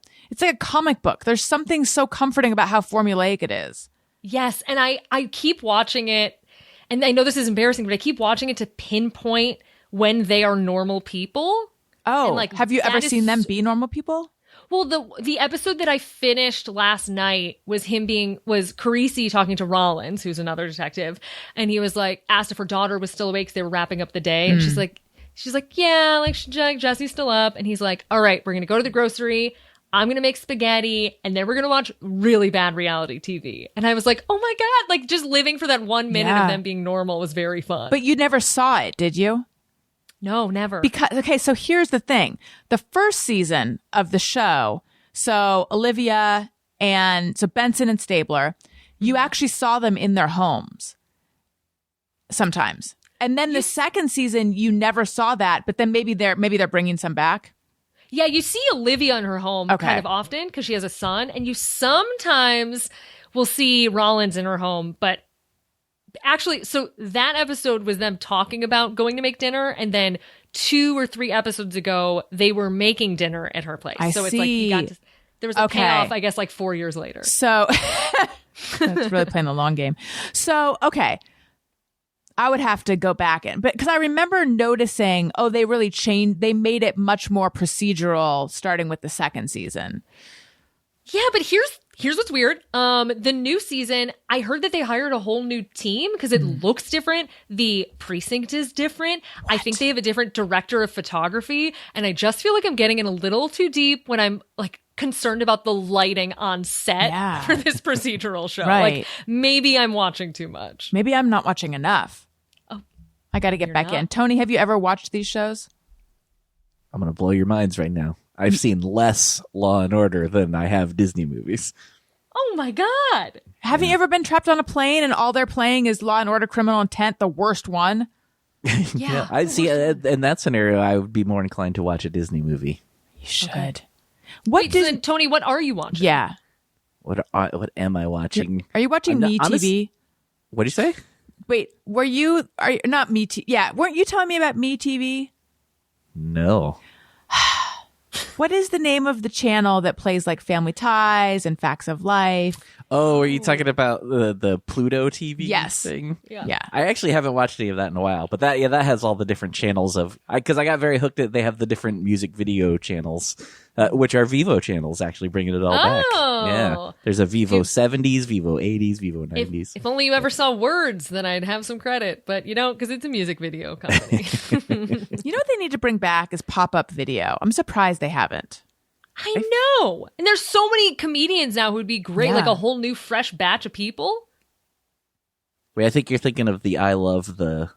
comic book. There's something so comforting about how formulaic it is. Yes, and I keep watching it, and I know this is embarrassing, but I keep watching it to pinpoint when they are normal people. Oh, And, like, have you ever that is seen them be normal people? Well, the episode that I finished last night was Carisi talking to Rollins, who's another detective, and he was like asked if her daughter was still awake because they were wrapping up the day, and she's like, yeah, like Jesse's still up, and he's like, all right, we're gonna go to the grocery. I'm gonna make spaghetti, and then we're gonna watch really bad reality TV. And I was like, oh my god, like just living for that 1 minute Yeah. of them being normal was very fun. But you never saw it, did you? no, never. Because, okay, so here's the thing. The first season of the show, so Olivia and so Benson and Stabler, you actually saw them in their homes sometimes. And then the second season, you never saw that, but then maybe they're bringing some back. Yeah, you see Olivia in her home Okay. kind of often because she has a son, and you sometimes will see Rollins in her home. But actually, so that episode was them talking about going to make dinner, and then 2 or 3 episodes ago, they were making dinner at her place. I so it's like see. there was a Okay. payoff, I guess, like 4 years later. So that's really playing the long game. So, okay. I would have to go back but because I remember noticing, they really changed. They made it much more procedural starting with the second season. Yeah, but here's what's weird. The new season, I heard that they hired a whole new team because it looks different. The precinct is different. I think they have a different director of photography, and I just feel like I'm getting in a little too deep when I'm like concerned about the lighting on set Yeah. for this procedural show. Right. Like maybe I'm watching too much. Maybe I'm not watching enough. Oh, I got to get you're back not? in. Tony, have you ever watched these shows? I'm going to blow your minds right now. I've seen less Law and Order than I have Disney movies. Oh my god. Haven't you ever been trapped on a plane and all they're playing is Law and Order Criminal Intent, the worst one? Yeah. I see. In that scenario, I would be more inclined to watch a Disney movie. You should. What Wait, so did? then, Tony, what are you watching? Yeah. What am I watching? Are you watching I'm not- Me honest- TV? What do you say? Wait, are you not Me TV? Yeah, weren't you telling me about Me TV? No. What is the name of the channel that plays like Family Ties and Facts of Life? Oh, are you talking about the Pluto TV Yes. thing? Yeah. Yeah. I actually haven't watched any of that in a while, but that has all the different channels of because I got very hooked that they have the different music video channels, which are Vivo channels. Actually, bringing it all back. Oh. Yeah, there's a Vivo 70s, Vivo 80s, Vivo 90s. If only you ever saw Words, then I'd have some credit. But you don't, because it's a music video company. You know what they need to bring back is pop-up video. I'm surprised they haven't. I know. And there's so many comedians now who'd be great, Yeah. like a whole new fresh batch of people. Wait, I think you're thinking of the I Love the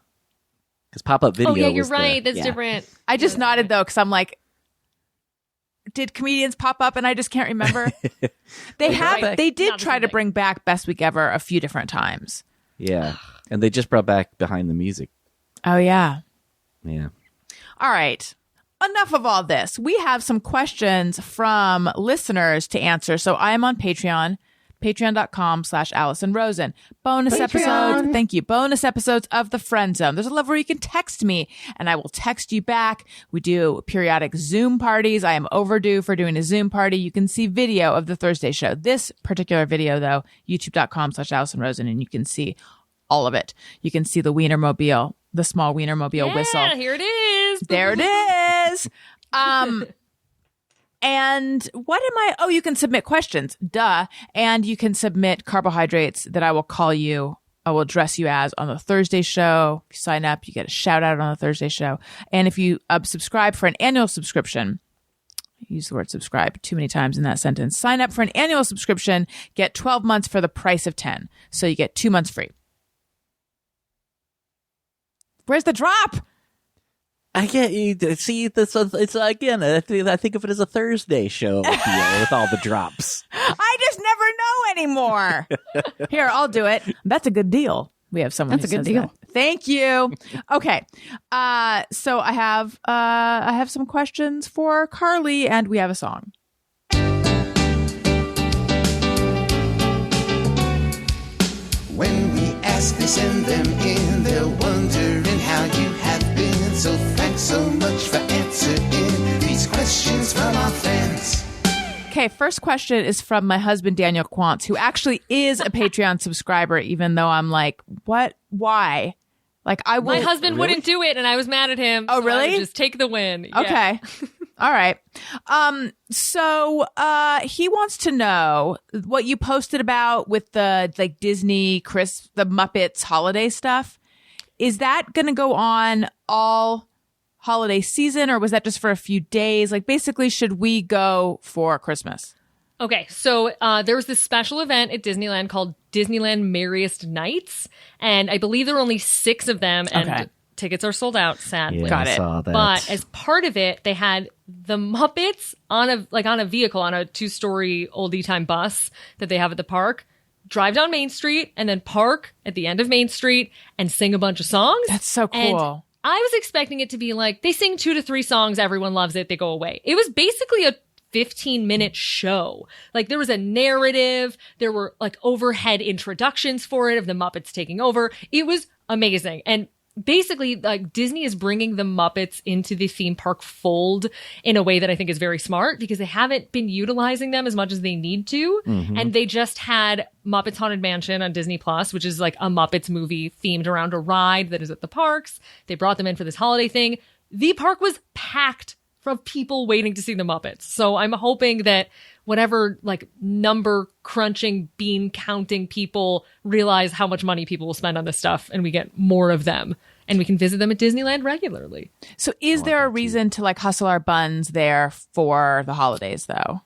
because pop-up video. Oh, yeah, you're was right. the- That's yeah. different. I just nodded though because I'm like, did comedians pop up and I just can't remember? They have. right. They did Not the try same to thing. bring back Best Week Ever a few different times. Yeah, and they just brought back Behind the Music. Oh yeah. Yeah. All right. Enough of all this. We have some questions from listeners to answer. So I am on Patreon, patreon.com/Allison Rosen. Bonus episodes. Thank you. Bonus episodes of The Friend Zone. There's a level where you can text me and I will text you back. We do periodic Zoom parties. I am overdue for doing a Zoom party. You can see video of the Thursday show. This particular video though, youtube.com/Allison Rosen, and you can see all of it. You can see the Wienermobile, the small Wienermobile whistle. Yeah, here it is. There it is. And what am I? Oh, you can submit questions. Duh. And you can submit carbohydrates that I will call you I will address you as on the Thursday show. If you sign up, you get a shout out on the Thursday show. And if you subscribe for an annual subscription, I use the word subscribe too many times in that sentence. Sign up for an annual subscription, get 12 months for the price of 10. So you get 2 months free. Where's the drop? I can't see this. It's again. I think of it as a Thursday show with all the drops. I just never know anymore. Here, I'll do it. That's a good deal. We have someone. That's a good deal. That. Thank you. Okay. So I have some questions for Carlye, and we have a song. When we ask, they send them in. They're wondering how you have been. So thanks so much for answering these questions from our fans. Okay, first question is from my husband, Daniel Quantz, who actually is a Patreon subscriber, even though I'm like, what? Why? Like, my husband wouldn't do it, and I was mad at him. Oh, so really? I would just take the win. Okay. Yeah. All right. So he wants to know what you posted about with the like Disney, the Muppets holiday stuff. Is that going to go on all holiday season, or was that just for a few days? Like, basically, should we go for Christmas? Okay, so there was this special event at Disneyland called Disneyland Merriest Nights, and I believe there were only 6 of them, and tickets are sold out, sadly. Yeah, Got it. I saw that. But as part of it, they had the Muppets on a vehicle, on a 2-story oldie-time bus that they have at the park, drive down Main Street, and then park at the end of Main Street and sing a bunch of songs. That's so cool. And I was expecting it to be like, they sing 2 to 3 songs, everyone loves it, they go away. It was basically a 15-minute show. Like, there was a narrative, there were like overhead introductions for it of the Muppets taking over. It was amazing. And basically, like, Disney is bringing the Muppets into the theme park fold in a way that I think is very smart, because they haven't been utilizing them as much as they need to. Mm-hmm. And they just had Muppets Haunted Mansion on Disney Plus, which is like a Muppets movie themed around a ride that is at the parks. They brought them in for this holiday thing. The park was packed from people waiting to see the Muppets. So I'm hoping that whatever like number crunching, bean counting people realize how much money people will spend on this stuff, and we get more of them, and we can visit them at Disneyland regularly. So is there a reason to like hustle our buns there for the holidays though?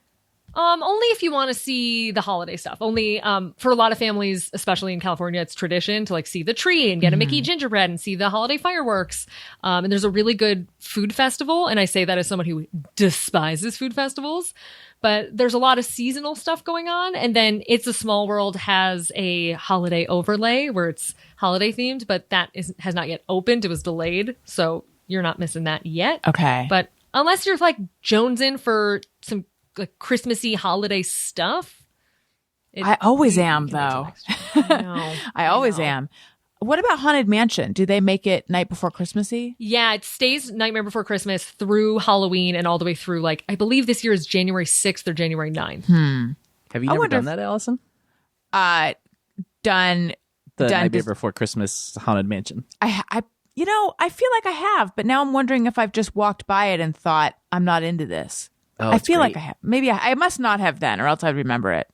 Only if you want to see the holiday stuff. Only for a lot of families, especially in California, it's tradition to like see the tree and get a Mickey gingerbread and see the holiday fireworks. And there's a really good food festival, and I say that as someone who despises food festivals. But there's a lot of seasonal stuff going on, and then It's a Small World has a holiday overlay where it's holiday themed, but that has not yet opened. It was delayed, so you're not missing that yet. Okay, but unless you're like jonesing for some like Christmassy holiday stuff. I always am, though. I always am. What about Haunted Mansion? Do they make it night before Christmassy? Yeah, it stays Nightmare Before Christmas through Halloween and all the way through, like, I believe this year is January 6th or January 9th. Have you never done that, Allison? Done Nightmare Before Christmas Haunted Mansion. I feel like I have, but now I'm wondering if I've just walked by it and thought, I'm not into this. Oh, I feel great. like I have. Maybe I must not have then, or else I'd remember it.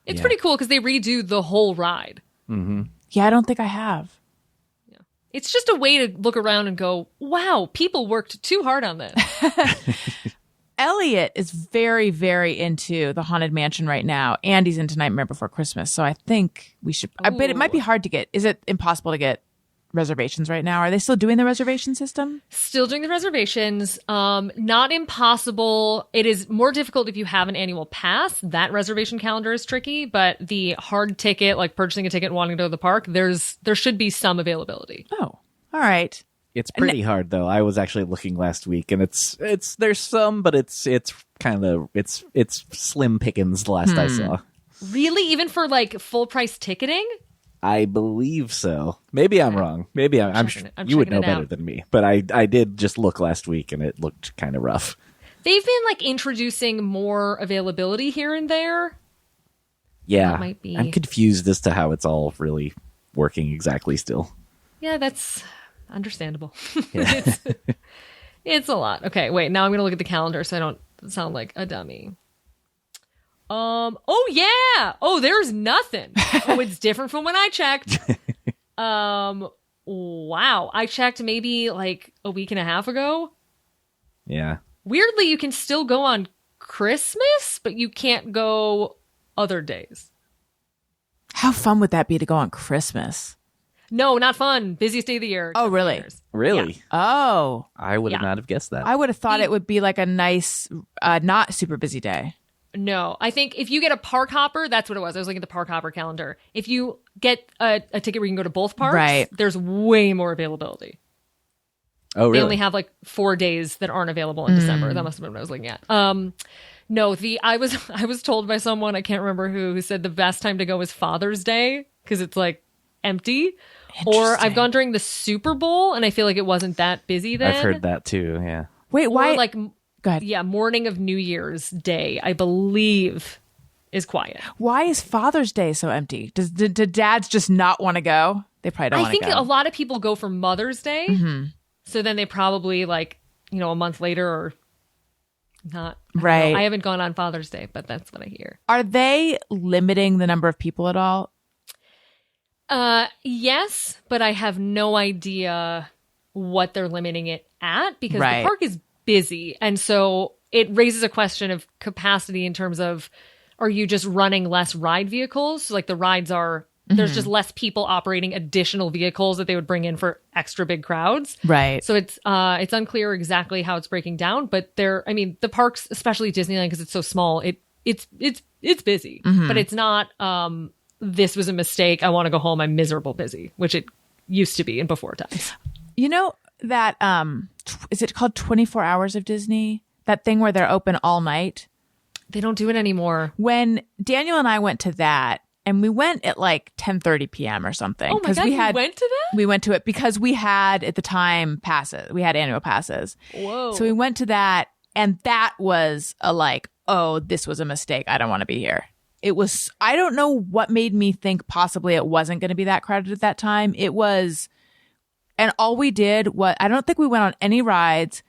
It's pretty cool because they redo the whole ride. Mm-hmm. Yeah, I don't think I have. Yeah, it's just a way to look around and go, wow, people worked too hard on this. Elliot is very, very into the Haunted Mansion right now, and he's into Nightmare Before Christmas. So I think we should. I bet it might be hard to get. Is it impossible to get reservations right now? Are they still doing the reservation system? Still doing the reservations. Not impossible. It is more difficult if you have an annual pass. That reservation calendar is tricky, but the hard ticket, like purchasing a ticket and wanting to go to the park, there should be some availability. Oh, all right. It's pretty hard though. I was actually looking last week, and it's there's some, but it's kind of it's slim pickings the last I saw. Really? Even for like full price ticketing? I believe so. Maybe I'm wrong. Maybe I'm sure you would know better than me. But I did just look last week, and it looked kind of rough. They've been like introducing more availability here and there. Yeah, that might be. I'm confused as to how it's all really working exactly still. Yeah, that's understandable. Yeah. It's a lot. Okay, wait. Now I'm going to look at the calendar so I don't sound like a dummy. Oh yeah. Oh, there's nothing. Oh, it's different from when I checked. Wow. I checked maybe like a week and a half ago. Yeah. Weirdly, you can still go on Christmas, but you can't go other days. How fun would that be to go on Christmas? No, not fun. Busiest day of the year. Oh, really? Really? Yeah. Oh, I would Yeah. not have guessed that. I would have thought it would be like a nice, not super busy day. No, I think if you get a park hopper, that's what it was. I was looking at the park hopper calendar. If you get a ticket where you can go to both parks, Right. there's way more availability. Oh, They really? only have like 4 days that aren't available in December. That must have been what I was looking at. No, I was told by someone, I can't remember who said the best time to go is Father's Day because it's like empty. Or Interesting. I've gone during the Super Bowl and I feel like it wasn't that busy then. I've heard that too. Yeah. Wait, Or why? like, Go ahead. yeah, morning of New Year's Day, I believe, is quiet. Why is Father's Day so empty? Do dads just not want to go? They probably don't I want to think go. a lot of people go for Mother's Day. So then they probably like, a month later or not. I don't know. Right. I haven't gone on Father's Day, but that's what I hear. Are they limiting the number of people at all? Yes, but I have no idea what they're limiting it at because Right. the park is busy. And so it raises a question of capacity in terms of, are you just running less ride vehicles? So like the rides are, there's just less people operating additional vehicles that they would bring in for extra big crowds. Right. So it's unclear exactly how it's breaking down, but the parks, especially Disneyland, because it's so small, it's busy, but it's not, this was a mistake. I want to go home. I'm miserable busy, which it used to be in before times. You know that, is it called 24 Hours of Disney? That thing where they're open all night? They don't do it anymore. When Daniel and I went to that, and we went at like 10:30 p.m. or something. Oh my God, you went to that? We went to it because we had, at the time, passes. We had annual passes. Whoa. So we went to that, and that was a like, oh, this was a mistake. I don't want to be here. It was, I don't know what made me think possibly it wasn't going to be that crowded at that time. It was, and all we did was, I don't think we went on any rides.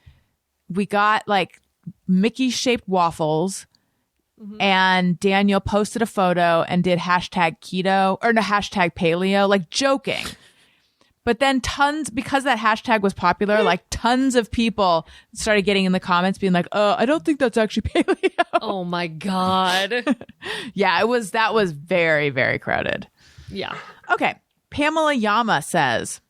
We got like Mickey-shaped waffles. And Daniel posted a photo and did hashtag keto or no, hashtag paleo, like joking. But then because that hashtag was popular, like tons of people started getting in the comments being like, I don't think that's actually paleo. Oh my God. Yeah, that was very, very crowded. Yeah. Okay. Pamela Yama says,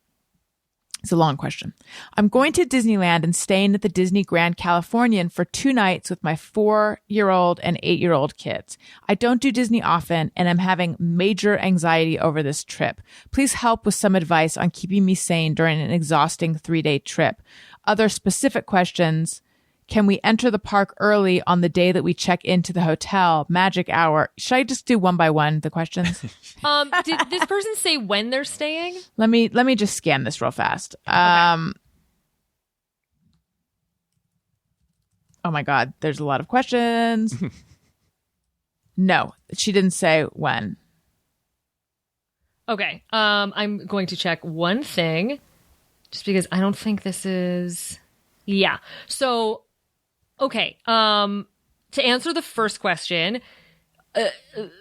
it's a long question. I'm going to Disneyland and staying at the Disney Grand Californian for 2 nights with my 4-year-old and 8-year-old kids. I don't do Disney often and I'm having major anxiety over this trip. Please help with some advice on keeping me sane during an exhausting 3-day trip. Other specific questions. Can we enter the park early on the day that we check into the hotel? Magic hour. Should I just do one by one, the questions? Did this person say when they're staying? Let me just scan this real fast. Oh my God, there's a lot of questions. No, she didn't say when. Okay. I'm going to check one thing just because I don't think this is. Yeah. So, okay. To answer the first question,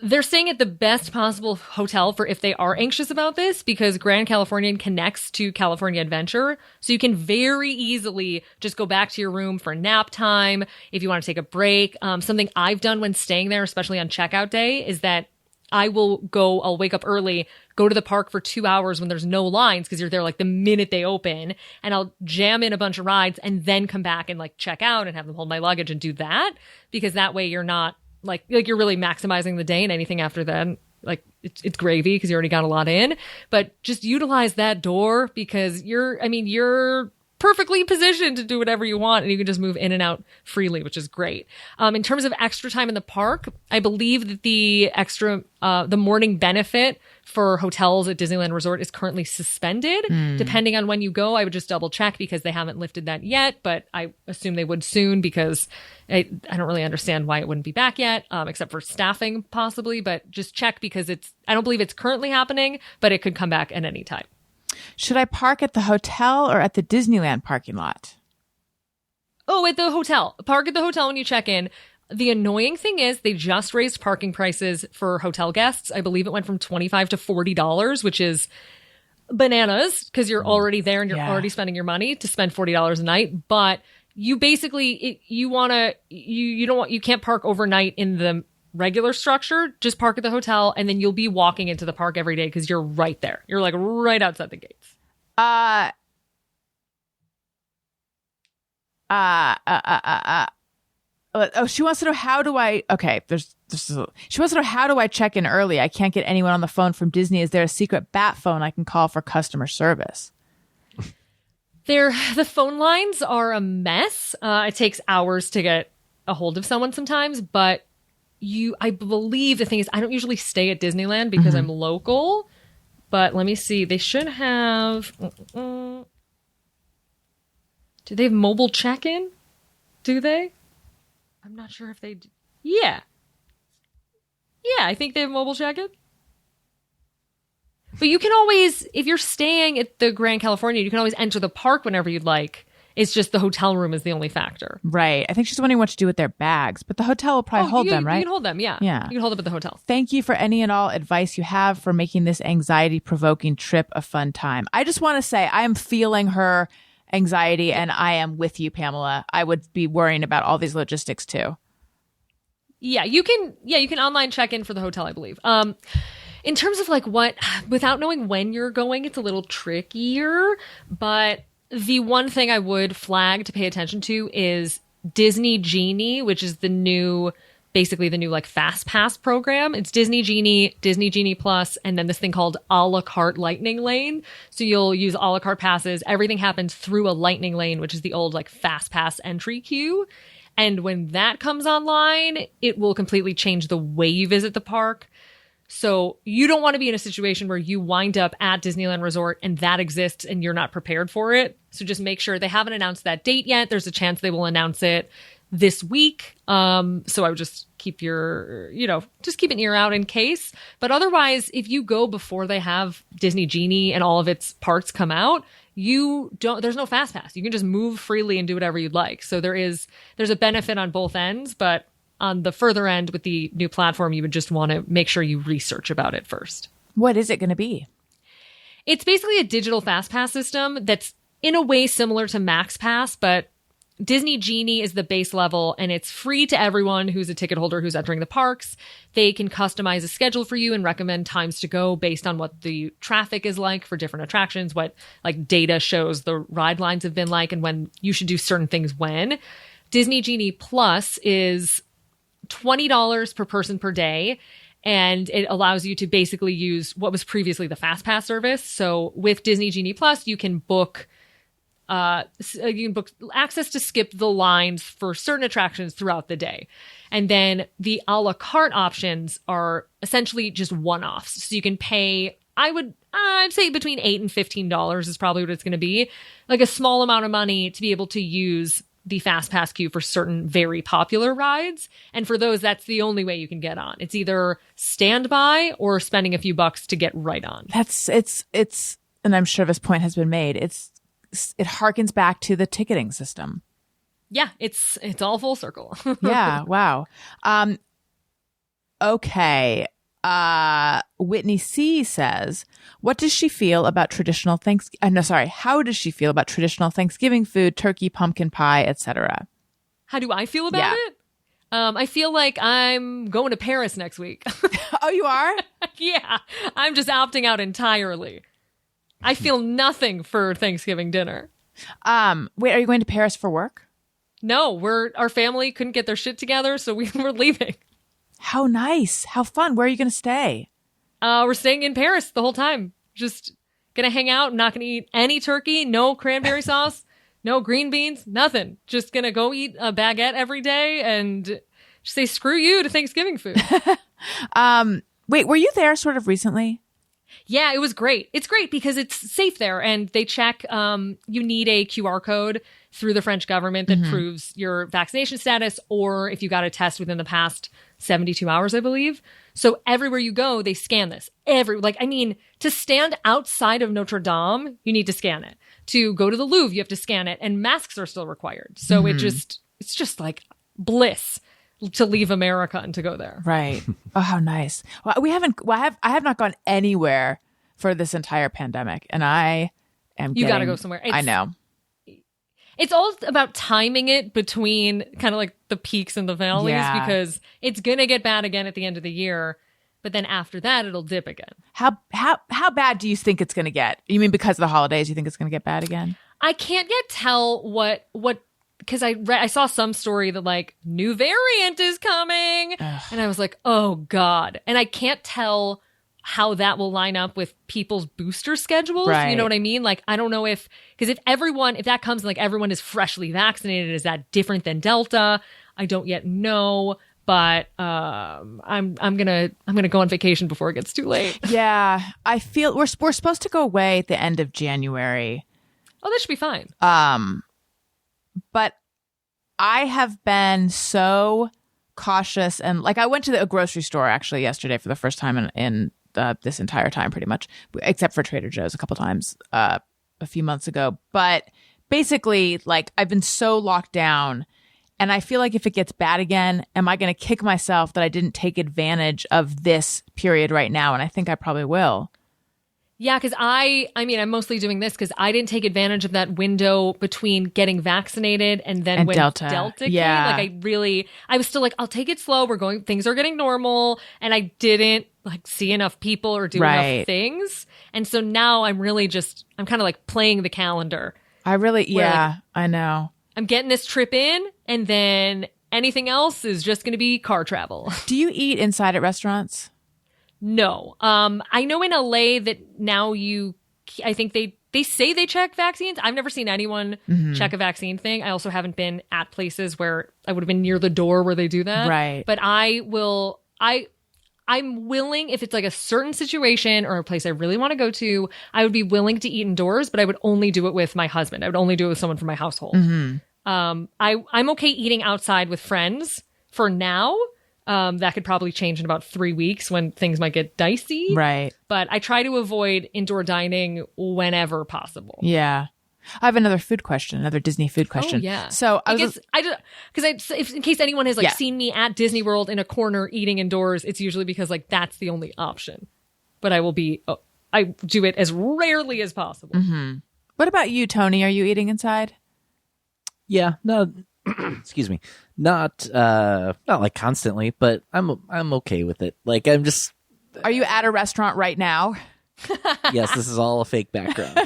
they're staying at the best possible hotel for if they are anxious about this because Grand Californian connects to California Adventure. So you can very easily just go back to your room for nap time if you want to take a break. Something I've done when staying there, especially on checkout day, is that I'll wake up early, go to the park for 2 hours when there's no lines because you're there like the minute they open, and I'll jam in a bunch of rides and then come back and like check out and have them hold my luggage and do that because that way you're not like you're really maximizing the day, and anything after that, like it's gravy because you already got a lot in. But just utilize that door because you're perfectly positioned to do whatever you want and you can just move in and out freely, which is great. In terms of extra time in the park, I believe that the morning benefit for hotels at Disneyland Resort is currently suspended. Depending on when you go, I would just double check because they haven't lifted that yet, but I assume they would soon because I don't really understand why it wouldn't be back yet, except for staffing possibly, but just check because I don't believe it's currently happening, but it could come back at any time. Should I park at the hotel or at the Disneyland parking lot? Oh, at the hotel. Park at the hotel when you check in. The annoying thing is they just raised parking prices for hotel guests. I believe it went from $25 to $40, which is bananas because you're already there and you're already spending your money to spend $40 a night. But you basically, you can't park overnight in the regular structure. Just park at the hotel and then you'll be walking into the park every day because you're right there. You're like right outside the gates. She wants to know how do I? Okay, she wants to know how do I check in early? I can't get anyone on the phone from Disney. Is there a secret bat phone I can call for customer service? The phone lines are a mess. It takes hours to get a hold of someone sometimes, but I believe the thing is I don't usually stay at Disneyland because I'm local. But let me see. They should have. Do they have mobile check-in? Do they? I'm not sure if they do. Yeah. Yeah, I think they have mobile check-in. But you can always, if you're staying at the Grand California, you can always enter the park whenever you'd like. It's just the hotel room is the only factor. Right. I think she's wondering what to do with their bags, but the hotel will probably hold them, right? You can hold them, yeah. Yeah. You can hold them at the hotel. Thank you for any and all advice you have for making this anxiety-provoking trip a fun time. I just want to say I am feeling her anxiety and I am with you, Pamela. I would be worrying about all these logistics too. Yeah, you can online check in for the hotel, I believe. In terms of without knowing when you're going, it's a little trickier, but the one thing I would flag to pay attention to is Disney Genie, which is basically the new Fast Pass program. It's Disney Genie Plus, and then this thing called a la carte Lightning Lane. So you'll use a la carte passes. Everything happens through a Lightning Lane, which is the old Fast Pass entry queue. And when that comes online, it will completely change the way you visit the park. So you don't want to be in a situation where you wind up at Disneyland Resort and that exists and you're not prepared for it. So just make sure they haven't announced that date yet. There's a chance they will announce it this week. So I would just keep keep an ear out in case. But otherwise, if you go before they have Disney Genie and all of its parts come out, there's no fast pass. You can just move freely and do whatever you'd like. So there's a benefit on both ends, but on the further end with the new platform, you would just want to make sure you research about it first. What is it going to be? It's basically a digital fast pass system that's in a way similar to Max Pass, but Disney Genie is the base level and it's free to everyone who's a ticket holder who's entering the parks. They can customize a schedule for you and recommend times to go based on what the traffic is like for different attractions, what data shows the ride lines have been like and when you should do certain things when. Disney Genie Plus is $20 per person per day. And it allows you to basically use what was previously the Fast Pass service. So with Disney Genie Plus, you can book access to skip the lines for certain attractions throughout the day. And then the a la carte options are essentially just one-offs. So you can pay, I'd say between $8 and $15 is probably what it's going to be. A small amount of money to be able to use the Fast Pass queue for certain very popular rides. And for those, that's the only way you can get on. It's either standby or spending a few bucks to get right on. It's, and I'm sure this point has been made. It harkens back to the ticketing system. Yeah, it's all full circle. Yeah. Wow. Okay. Whitney C says, what does she feel about traditional how does she feel about traditional Thanksgiving food, turkey, pumpkin pie, etc.? How do I feel about it? I feel like I'm going to Paris next week. Oh, you are? Yeah. I'm just opting out entirely. I feel nothing for Thanksgiving dinner. Wait, are you going to Paris for work? No, our family couldn't get their shit together, so we're leaving. How nice. How fun. Where are you going to stay? We're staying in Paris the whole time. Just going to hang out. Not going to eat any turkey, no cranberry sauce, no green beans, nothing. Just going to go eat a baguette every day and just say screw you to Thanksgiving food. Wait, were you there sort of recently? Yeah, it was great. It's great because it's safe there and they check, you need a QR code through the French government that proves your vaccination status or if you got a test within the past 72 hours, I believe. So everywhere you go, they scan this. To stand outside of Notre Dame, you need to scan it. To go to the Louvre, you have to scan it and masks are still required. So it's just like bliss to leave America and to go there. Right. Oh, how nice. Well, I have not gone anywhere for this entire pandemic. And I am You got to go somewhere. I know. It's all about timing it between kind of like the peaks and the valleys because it's going to get bad again at the end of the year. But then after that, it'll dip again. How bad do you think it's going to get? You mean because of the holidays, you think it's going to get bad again? I can't yet tell what because I saw some story that like new variant is coming. Ugh. And I was like, oh God. And I can't tell how that will line up with people's booster schedules. Right. You know what I mean? Like, I don't know because if that comes and like everyone is freshly vaccinated, is that different than Delta? I don't yet know, but I'm gonna go on vacation before it gets too late. Yeah, I feel we're supposed to go away at the end of January. Oh, that should be fine. But I have been so cautious, and like I went to a grocery store actually yesterday for the first time in this entire time, pretty much, except for Trader Joe's a couple times a few months ago. But basically, like I've been so locked down, and I feel like if it gets bad again, am I going to kick myself that I didn't take advantage of this period right now? And I think I probably will. Yeah, because I'm mostly doing this because I didn't take advantage of that window between getting vaccinated and then when Delta came. Yeah. Like I was still like, I'll take it slow. Things are getting normal. And I didn't like see enough people or do enough things. And so now I'm kind of like playing the calendar. I know. I'm getting this trip in and then anything else is just going to be car travel. Do you eat inside at restaurants? No. I know in LA that now I think they say they check vaccines. I've never seen anyone check a vaccine thing. I also haven't been at places where I would have been near the door where they do that. Right. But I'm willing, if it's like a certain situation or a place I really want to go to, I would be willing to eat indoors, but I would only do it with my husband. I would only do it with someone from my household. I'm okay eating outside with friends for now. That could probably change in about 3 weeks when things might get dicey. Right. But I try to avoid indoor dining whenever possible. Yeah. I have another Disney food question. Oh, yeah. So in case anyone has seen me at Disney World in a corner eating indoors, it's usually because like that's the only option. But I do it as rarely as possible. Mm-hmm. What about you, Tony? Are you eating inside? Yeah. No. Excuse me. Not like constantly, but I'm okay with it. Like I'm just. Are you at a restaurant right now? Yes, this is all a fake background.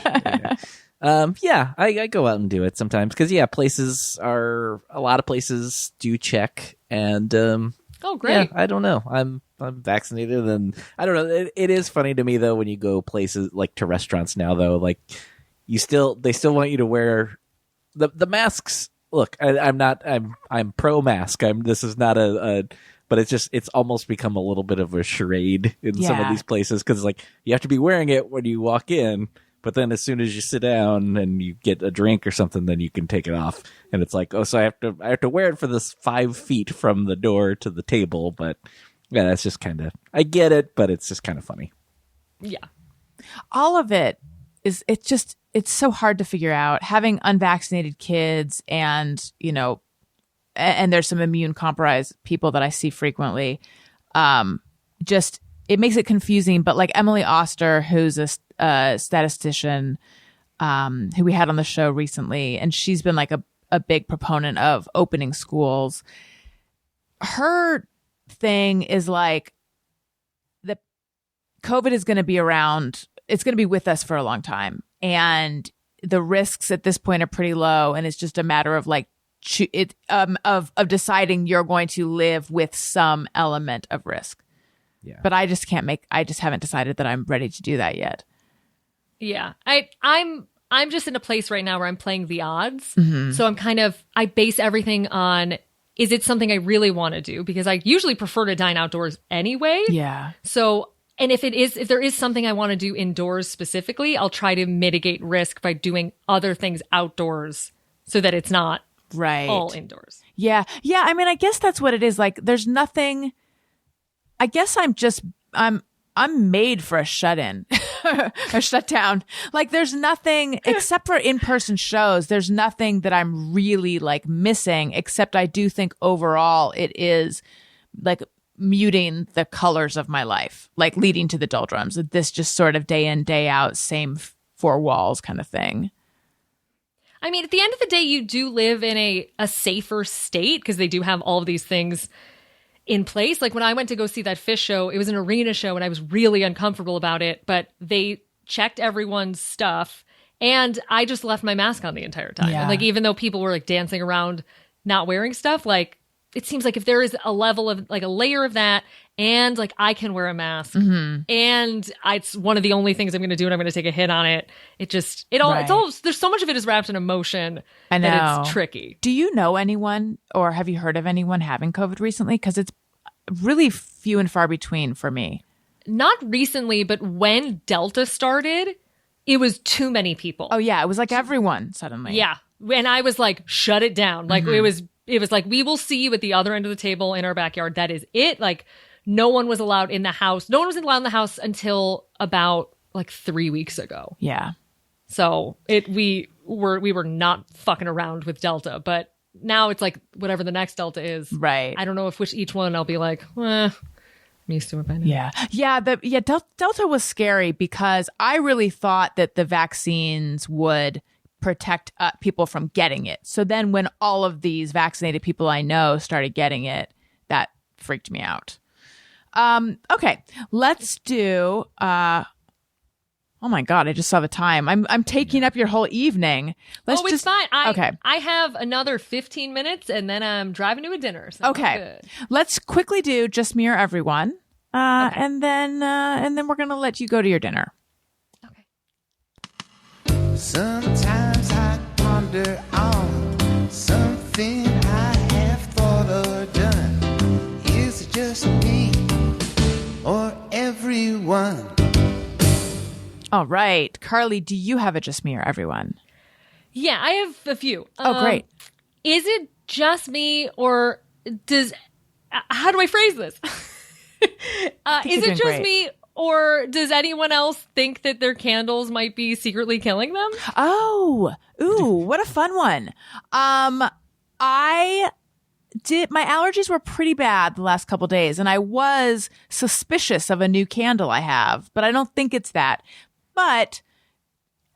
Yeah, I go out and do it sometimes because a lot of places do check and. Oh, great! Yeah, I don't know. I'm vaccinated, and I don't know. It is funny to me though when you go places like to restaurants now though, like they still want you to wear the masks. Look, I'm pro mask. This is not but it's almost become a little bit of a charade in some of these places because like you have to be wearing it when you walk in, but then as soon as you sit down and you get a drink or something, then you can take it off, and it's like, oh, so I have to wear it for this 5 feet from the door to the table, but yeah, that's just kind of I get it, but it's just kind of funny. Yeah, all of it is it's so hard to figure out having unvaccinated kids and, and there's some immune compromised people that I see frequently. It makes it confusing, but like Emily Oster, who's a statistician, who we had on the show recently, and she's been like a big proponent of opening schools. Her thing is like the COVID is going to be around. It's going to be with us for a long time. And the risks at this point are pretty low. And it's just a matter of like, of deciding you're going to live with some element of risk. Yeah. But I just haven't decided that I'm ready to do that yet. Yeah. I'm just in a place right now where I'm playing the odds. Mm-hmm. So I base everything on, is it something I really want to do? Because I usually prefer to dine outdoors anyway. Yeah. So, and if there is something I want to do indoors specifically, I'll try to mitigate risk by doing other things outdoors so that it's not all indoors. Yeah. Yeah. I mean, I guess that's what it is. Like, there's nothing, I guess I'm made for a shut-in, a shutdown. Like, there's nothing except for in-person shows. There's nothing that I'm really like missing, except I do think overall it is like muting the colors of my life, like leading to the doldrums. This just sort of day in, day out, same four walls kind of thing. I mean, at the end of the day, you do live in a safer state because they do have all of these things in place. Like when I went to go see that Phish show, it was an arena show and I was really uncomfortable about it, but they checked everyone's stuff and I just left my mask on the entire time. Yeah. And like, even though people were like dancing around not wearing stuff, like it seems like if there is a level of like a layer of that and like I can wear a mask and it's one of the only things I'm going to do and I'm going to take a hit on it. It's all, there's so much of it is wrapped in emotion that it's tricky. Do you know anyone or have you heard of anyone having COVID recently? Because it's really few and far between for me. Not recently, but when Delta started, it was too many people. Oh yeah. It was like everyone suddenly. Yeah. And I was like, shut it down. Like it was like, we will see you at the other end of the table in our backyard. That is it. Like no one was allowed in the house. No one was allowed in the house until about like 3 weeks ago. Yeah. So we were not fucking around with Delta, but now it's like whatever the next Delta is. Right. I don't know if each one I'll be like, I'm used to it by now. Yeah. Delta was scary because I really thought that the vaccines would protect people from getting it. So then when all of these vaccinated people I know started getting it, that freaked me out. Okay, let's do oh my God, I just saw the time. I'm taking up your whole evening. It's fine. Okay. I have another 15 minutes and then I'm driving to a dinner. So okay. Let's quickly do Just Me or Everyone. And then we're going to let you go to your dinner. Sometimes I ponder on something I have thought or done. Is it just me or everyone? All right. Carlye, do you have a Just Me or Everyone? Yeah, I have a few. Oh, great. Is it just me or how do I phrase this? Is it just me or does anyone else think that their candles might be secretly killing them? Oh, what a fun one. My allergies were pretty bad the last couple days and I was suspicious of a new candle I have, but I don't think it's that. But,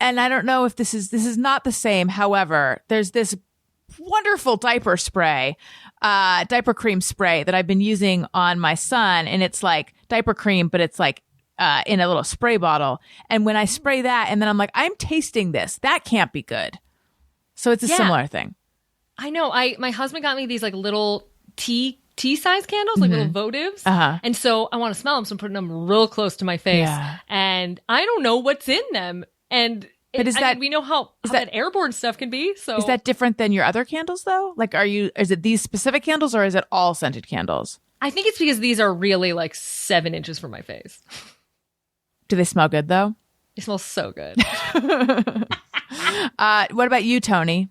and I don't know if this is not the same. However, there's this wonderful diaper cream spray that I've been using on my son. And it's like diaper cream, but it's like in a little spray bottle. And when I spray that and then I'm like, I'm tasting this, that can't be good. So it's a similar thing. I know. My husband got me these like little tea size candles, like little votives. And so I want to smell them. So I'm putting them real close to my face and I don't know what's in them. And we know how that airborne stuff can be. So is that different than your other candles though? Like, is it these specific candles or is it all scented candles? I think it's because these are really like 7 inches from my face. Do they smell good though? They smell so good. What about you, Tony?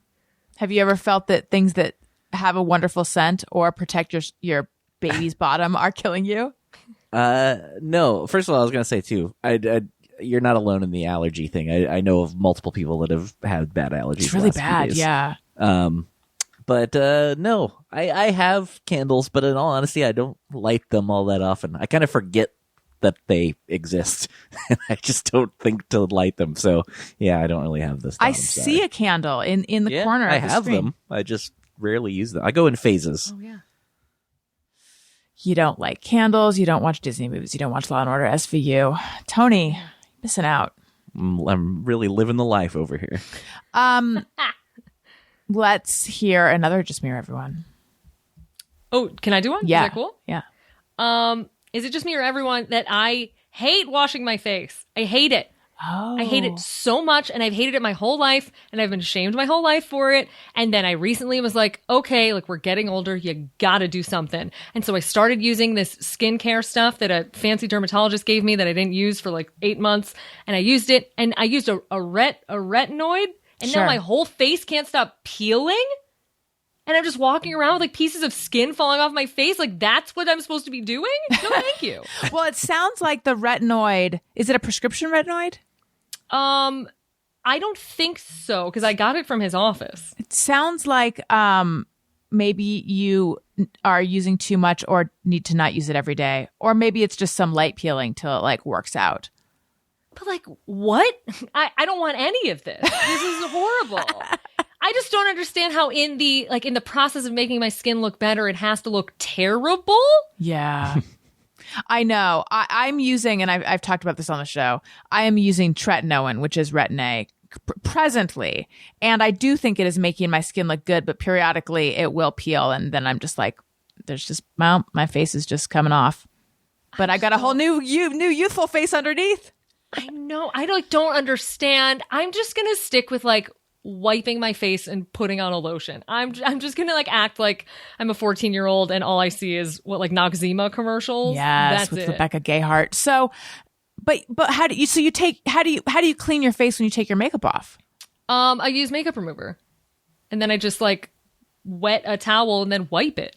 Have you ever felt that things that have a wonderful scent or protect your baby's bottom are killing you? No. First of all, I was going to say too, you're not alone in the allergy thing. I know of multiple people that have had bad allergies. It's really bad, yeah. But no, I have candles, but in all honesty, I don't light them all that often. I kind of forget that they exist, and I just don't think to light them. So yeah, I don't really have this. I see a candle in the corner. I of the have screen. them. I just rarely use them. I go in phases. Oh yeah. You don't like candles. You don't watch Disney movies. You don't watch Law and Order SVU. Tony, missing out. I'm really living the life over here. Let's hear another Just Me or Everyone. Oh, can I do one? Yeah. Is that cool? Yeah. Is it just me or everyone that I hate washing my face? I hate it. Oh. I hate it so much, and I've hated it my whole life, and I've been ashamed my whole life for it. And then I recently was like, okay, like we're getting older, you gotta do something. And so I started using this skincare stuff that a fancy dermatologist gave me that I didn't use for like 8 months. And I used it, and I used a retinoid, and now my whole face can't stop peeling. And I'm just walking around with like pieces of skin falling off my face. Like that's what I'm supposed to be doing? No, thank you. Well, it sounds like the retinoid. Is it a prescription retinoid? I don't think so because I got it from his office. It sounds like maybe you are using too much or need to not use it every day. Or maybe it's just some light peeling till it like works out. But like, what? I don't want any of this. This is horrible. I just don't understand how in the process of making my skin look better, it has to look terrible. Yeah. I know. I'm using, and I've talked about this on the show, I am using tretinoin, which is Retin-A, presently. And I do think it is making my skin look good, but periodically it will peel. And then I'm just like, my face is just coming off. But I got a whole new youthful face underneath. I know. I don't understand. I'm just going to stick with like wiping my face and putting on a lotion. I'm just going to like act like I'm a 14-year-old and all I see is like Noxzema commercials. Yes, that's with it. Rebecca Gayheart. So, but how do you clean your face when you take your makeup off? I use makeup remover. And then I just like wet a towel and then wipe it.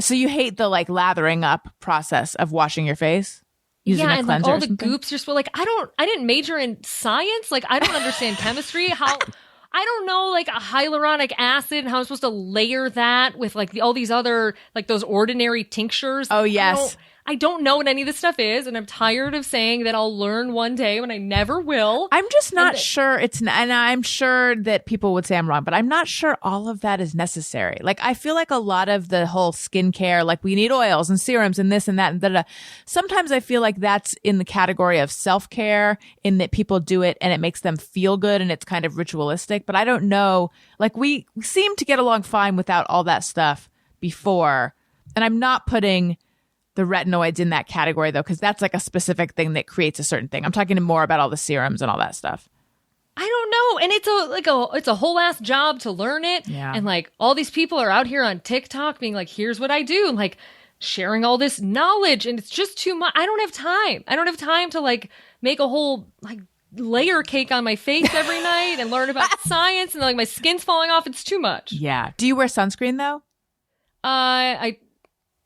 So you hate the like lathering up process of washing your face? Using a and like cleanser all or the something? goops are like I didn't major in science. Like I don't understand chemistry. How I don't know like a hyaluronic acid and how I'm supposed to layer that with like all these other like those ordinary tinctures. Oh yes. I don't know what any of this stuff is, and I'm tired of saying that I'll learn one day when I never will. I'm just not sure and I'm sure that people would say I'm wrong, but I'm not sure all of that is necessary. Like, I feel like a lot of the whole skincare, like we need oils and serums and this and that and da-da. Sometimes I feel like that's in the category of self-care, in that people do it and it makes them feel good and it's kind of ritualistic. But I don't know, like we seem to get along fine without all that stuff before. And I'm not putting the retinoids in that category though, because that's like a specific thing that creates a certain thing. I'm talking more about all the serums and all that stuff. I don't know, and it's a whole ass job to learn it. Yeah. And like all these people are out here on TikTok being like, "Here's what I do," and like sharing all this knowledge, and it's just too much. I don't have time. I don't have time to like make a whole like layer cake on my face every night and learn about science, and like my skin's falling off. It's too much. Yeah. Do you wear sunscreen though?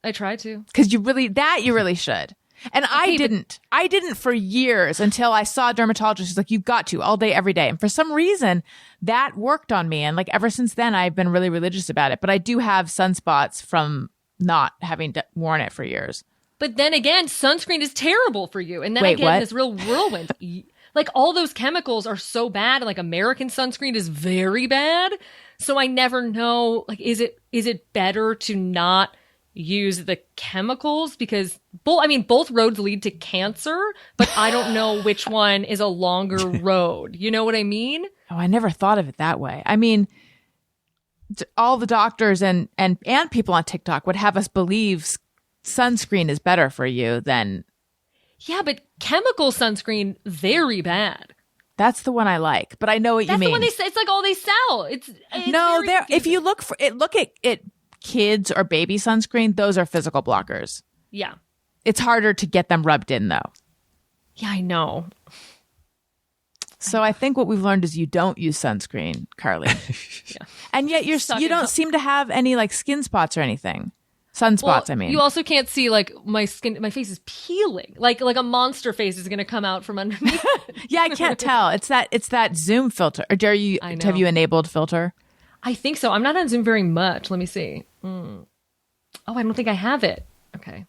I try to. Because you really should. And I didn't for years until I saw a dermatologist who's like, you've got to all day, every day. And for some reason that worked on me. And like ever since then, I've been really religious about it. But I do have sunspots from not having worn it for years. But then again, sunscreen is terrible for you. And then Wait, I get what? in this real whirlwind. Like all those chemicals are so bad. And like American sunscreen is very bad. So I never know, like, is it better to not use the chemicals? Because both roads lead to cancer, but I don't know which one is a longer road. You know what I mean? Oh, I never thought of it that way. I mean, all the doctors and people on TikTok would have us believe sunscreen is better for you than. Yeah, but chemical sunscreen, very bad. That's the one I like, but I know what you mean. That's the one they say. It's like all they sell. It's no, very there. If confusing. you look at kids or baby sunscreen, those are physical blockers. Yeah. It's harder to get them rubbed in though. Yeah, I know. So I think what we've learned is you don't use sunscreen, Carlye. Yeah. And yet you don't seem to have any like skin spots or anything. Sunspots, I mean. You also can't see like my face is peeling. Like a monster face is going to come out from underneath. Yeah, I can't tell. It's that Zoom filter. Or have you enabled filter? I think so. I'm not on Zoom very much. Let me see. Oh, I don't think I have it. Okay.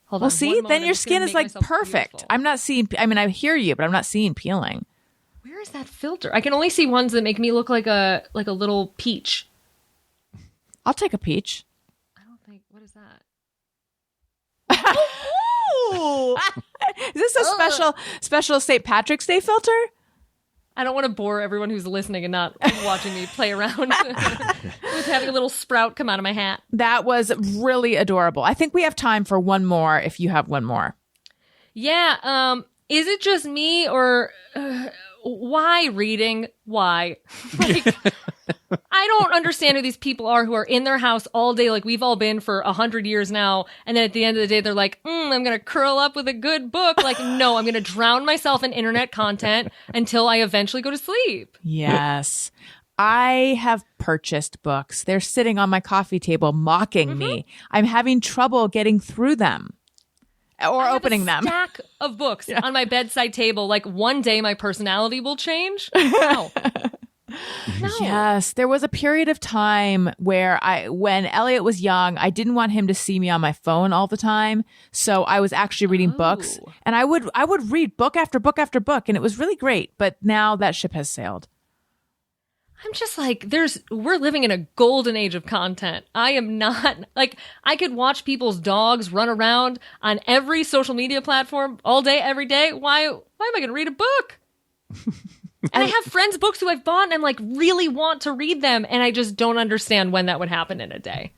Hold on. Well, see, then your skin is like perfect. Beautiful. I'm not seeing, I mean, I hear you, but I'm not seeing peeling. Where is that filter? I can only see ones that make me look like a little peach. I'll take a peach. I don't think, what is that? Is this a special St. Patrick's Day filter? I don't want to bore everyone who's listening and not watching me play around with having a little sprout come out of my hat. That was really adorable. I think we have time for one more if you have one more. Yeah. Is it just me or why reading? Why? Like, I don't understand who these people are who are in their house all day like we've all been for 100 years now. And then at the end of the day, they're like, I'm going to curl up with a good book. Like, no, I'm going to drown myself in internet content until I eventually go to sleep. Yes. I have purchased books. They're sitting on my coffee table mocking me. I'm having trouble getting through them or opening them. Stack of books on my bedside table. Like one day my personality will change. No. No. Yes, there was a period of time where when Elliot was young, I didn't want him to see me on my phone all the time. So I was actually reading books, and I would read book after book after book, and it was really great. But now that ship has sailed. I'm just like, we're living in a golden age of content. I am not like, I could watch people's dogs run around on every social media platform all day, every day. Why am I going to read a book? And I have friends' books who I've bought and I'm like, really want to read them. And I just don't understand when that would happen in a day.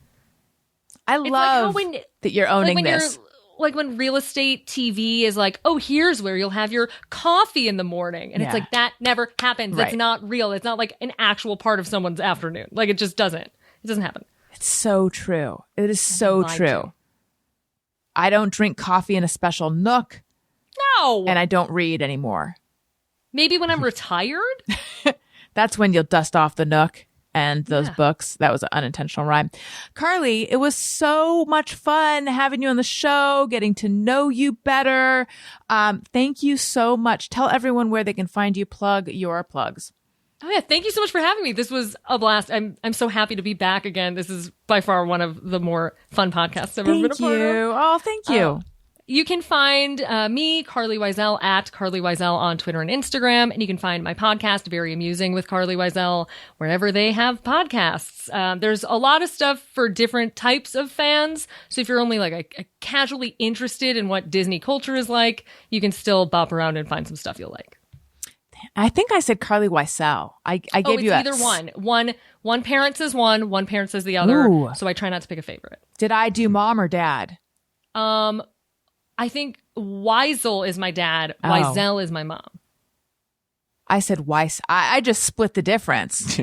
I love that you're owning this. Like when real estate TV is like, oh, here's where you'll have your coffee in the morning. And it's like, that never happens. Right. It's not real. It's not like an actual part of someone's afternoon. Like it just doesn't. It doesn't happen. It's so true. It is so true. I don't drink coffee in a special nook. No. And I don't read anymore. Maybe when I'm retired? That's when you'll dust off the nook and those books. That was an unintentional rhyme. Carlye, it was so much fun having you on the show, getting to know you better. Thank you so much. Tell everyone where they can find you. Plug your plugs. Oh yeah, thank you so much for having me. This was a blast. I'm so happy to be back again. This is by far one of the more fun podcasts I've ever been a part of. Oh, thank you. You can find me, Carlye Wisel, at Carlye Wisel on Twitter and Instagram. And you can find my podcast, Very Amusing with Carlye Wisel, wherever they have podcasts. There's a lot of stuff for different types of fans. So if you're only like a casually interested in what Disney culture is like, you can still bop around and find some stuff you'll like. I think I said Carlye Wisel. I gave you either one. One parent says one parent says the other. Ooh. So I try not to pick a favorite. Did I do mom or dad? I think Wisel is my dad. Oh. Wisel is my mom. I said Weiss. I just split the difference.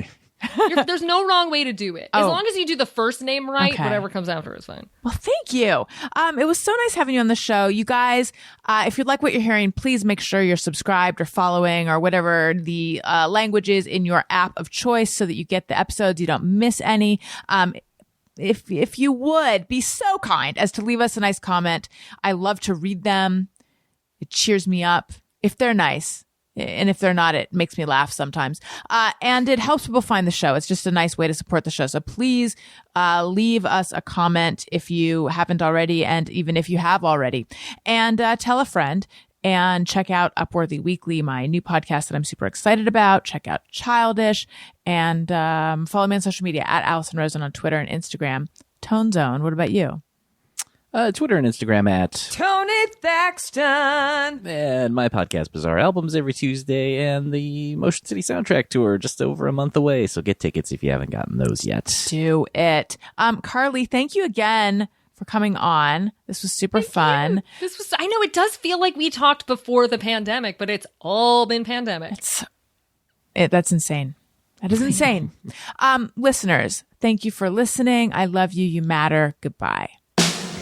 There's no wrong way to do it. As Oh. long as you do the first name right, Okay. whatever comes after is fine. Well, thank you. It was so nice having you on the show. You guys, if you like what you're hearing, please make sure you're subscribed or following or whatever the language is in your app of choice so that you get the episodes. You don't miss any. If you would be so kind as to leave us a nice comment. I love to read them. It cheers me up if they're nice. And if they're not, it makes me laugh sometimes. And it helps people find the show. It's just a nice way to support the show. So please leave us a comment if you haven't already, and even if you have already. And tell a friend. And check out Upworthy Weekly, my new podcast that I'm super excited about. Check out Childish. And follow me on social media at Allison Rosen on Twitter and Instagram. Tone Zone, what about you? Twitter and Instagram at Tony Thaxton. And my podcast, Bizarre Albums, every Tuesday, and the Motion City Soundtrack Tour just over a month away. So get tickets if you haven't gotten those yet. Do it. Carlye, thank you again for coming on. This was super fun. I know it does feel like we talked before the pandemic, but it's all been pandemic. That's insane. That is insane. Listeners, thank you for listening. I love you. You matter. Goodbye.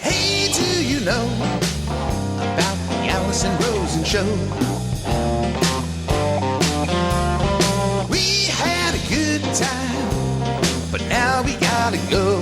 Hey, do you know about the Allison Rosen show? We had a good time, but now we gotta go.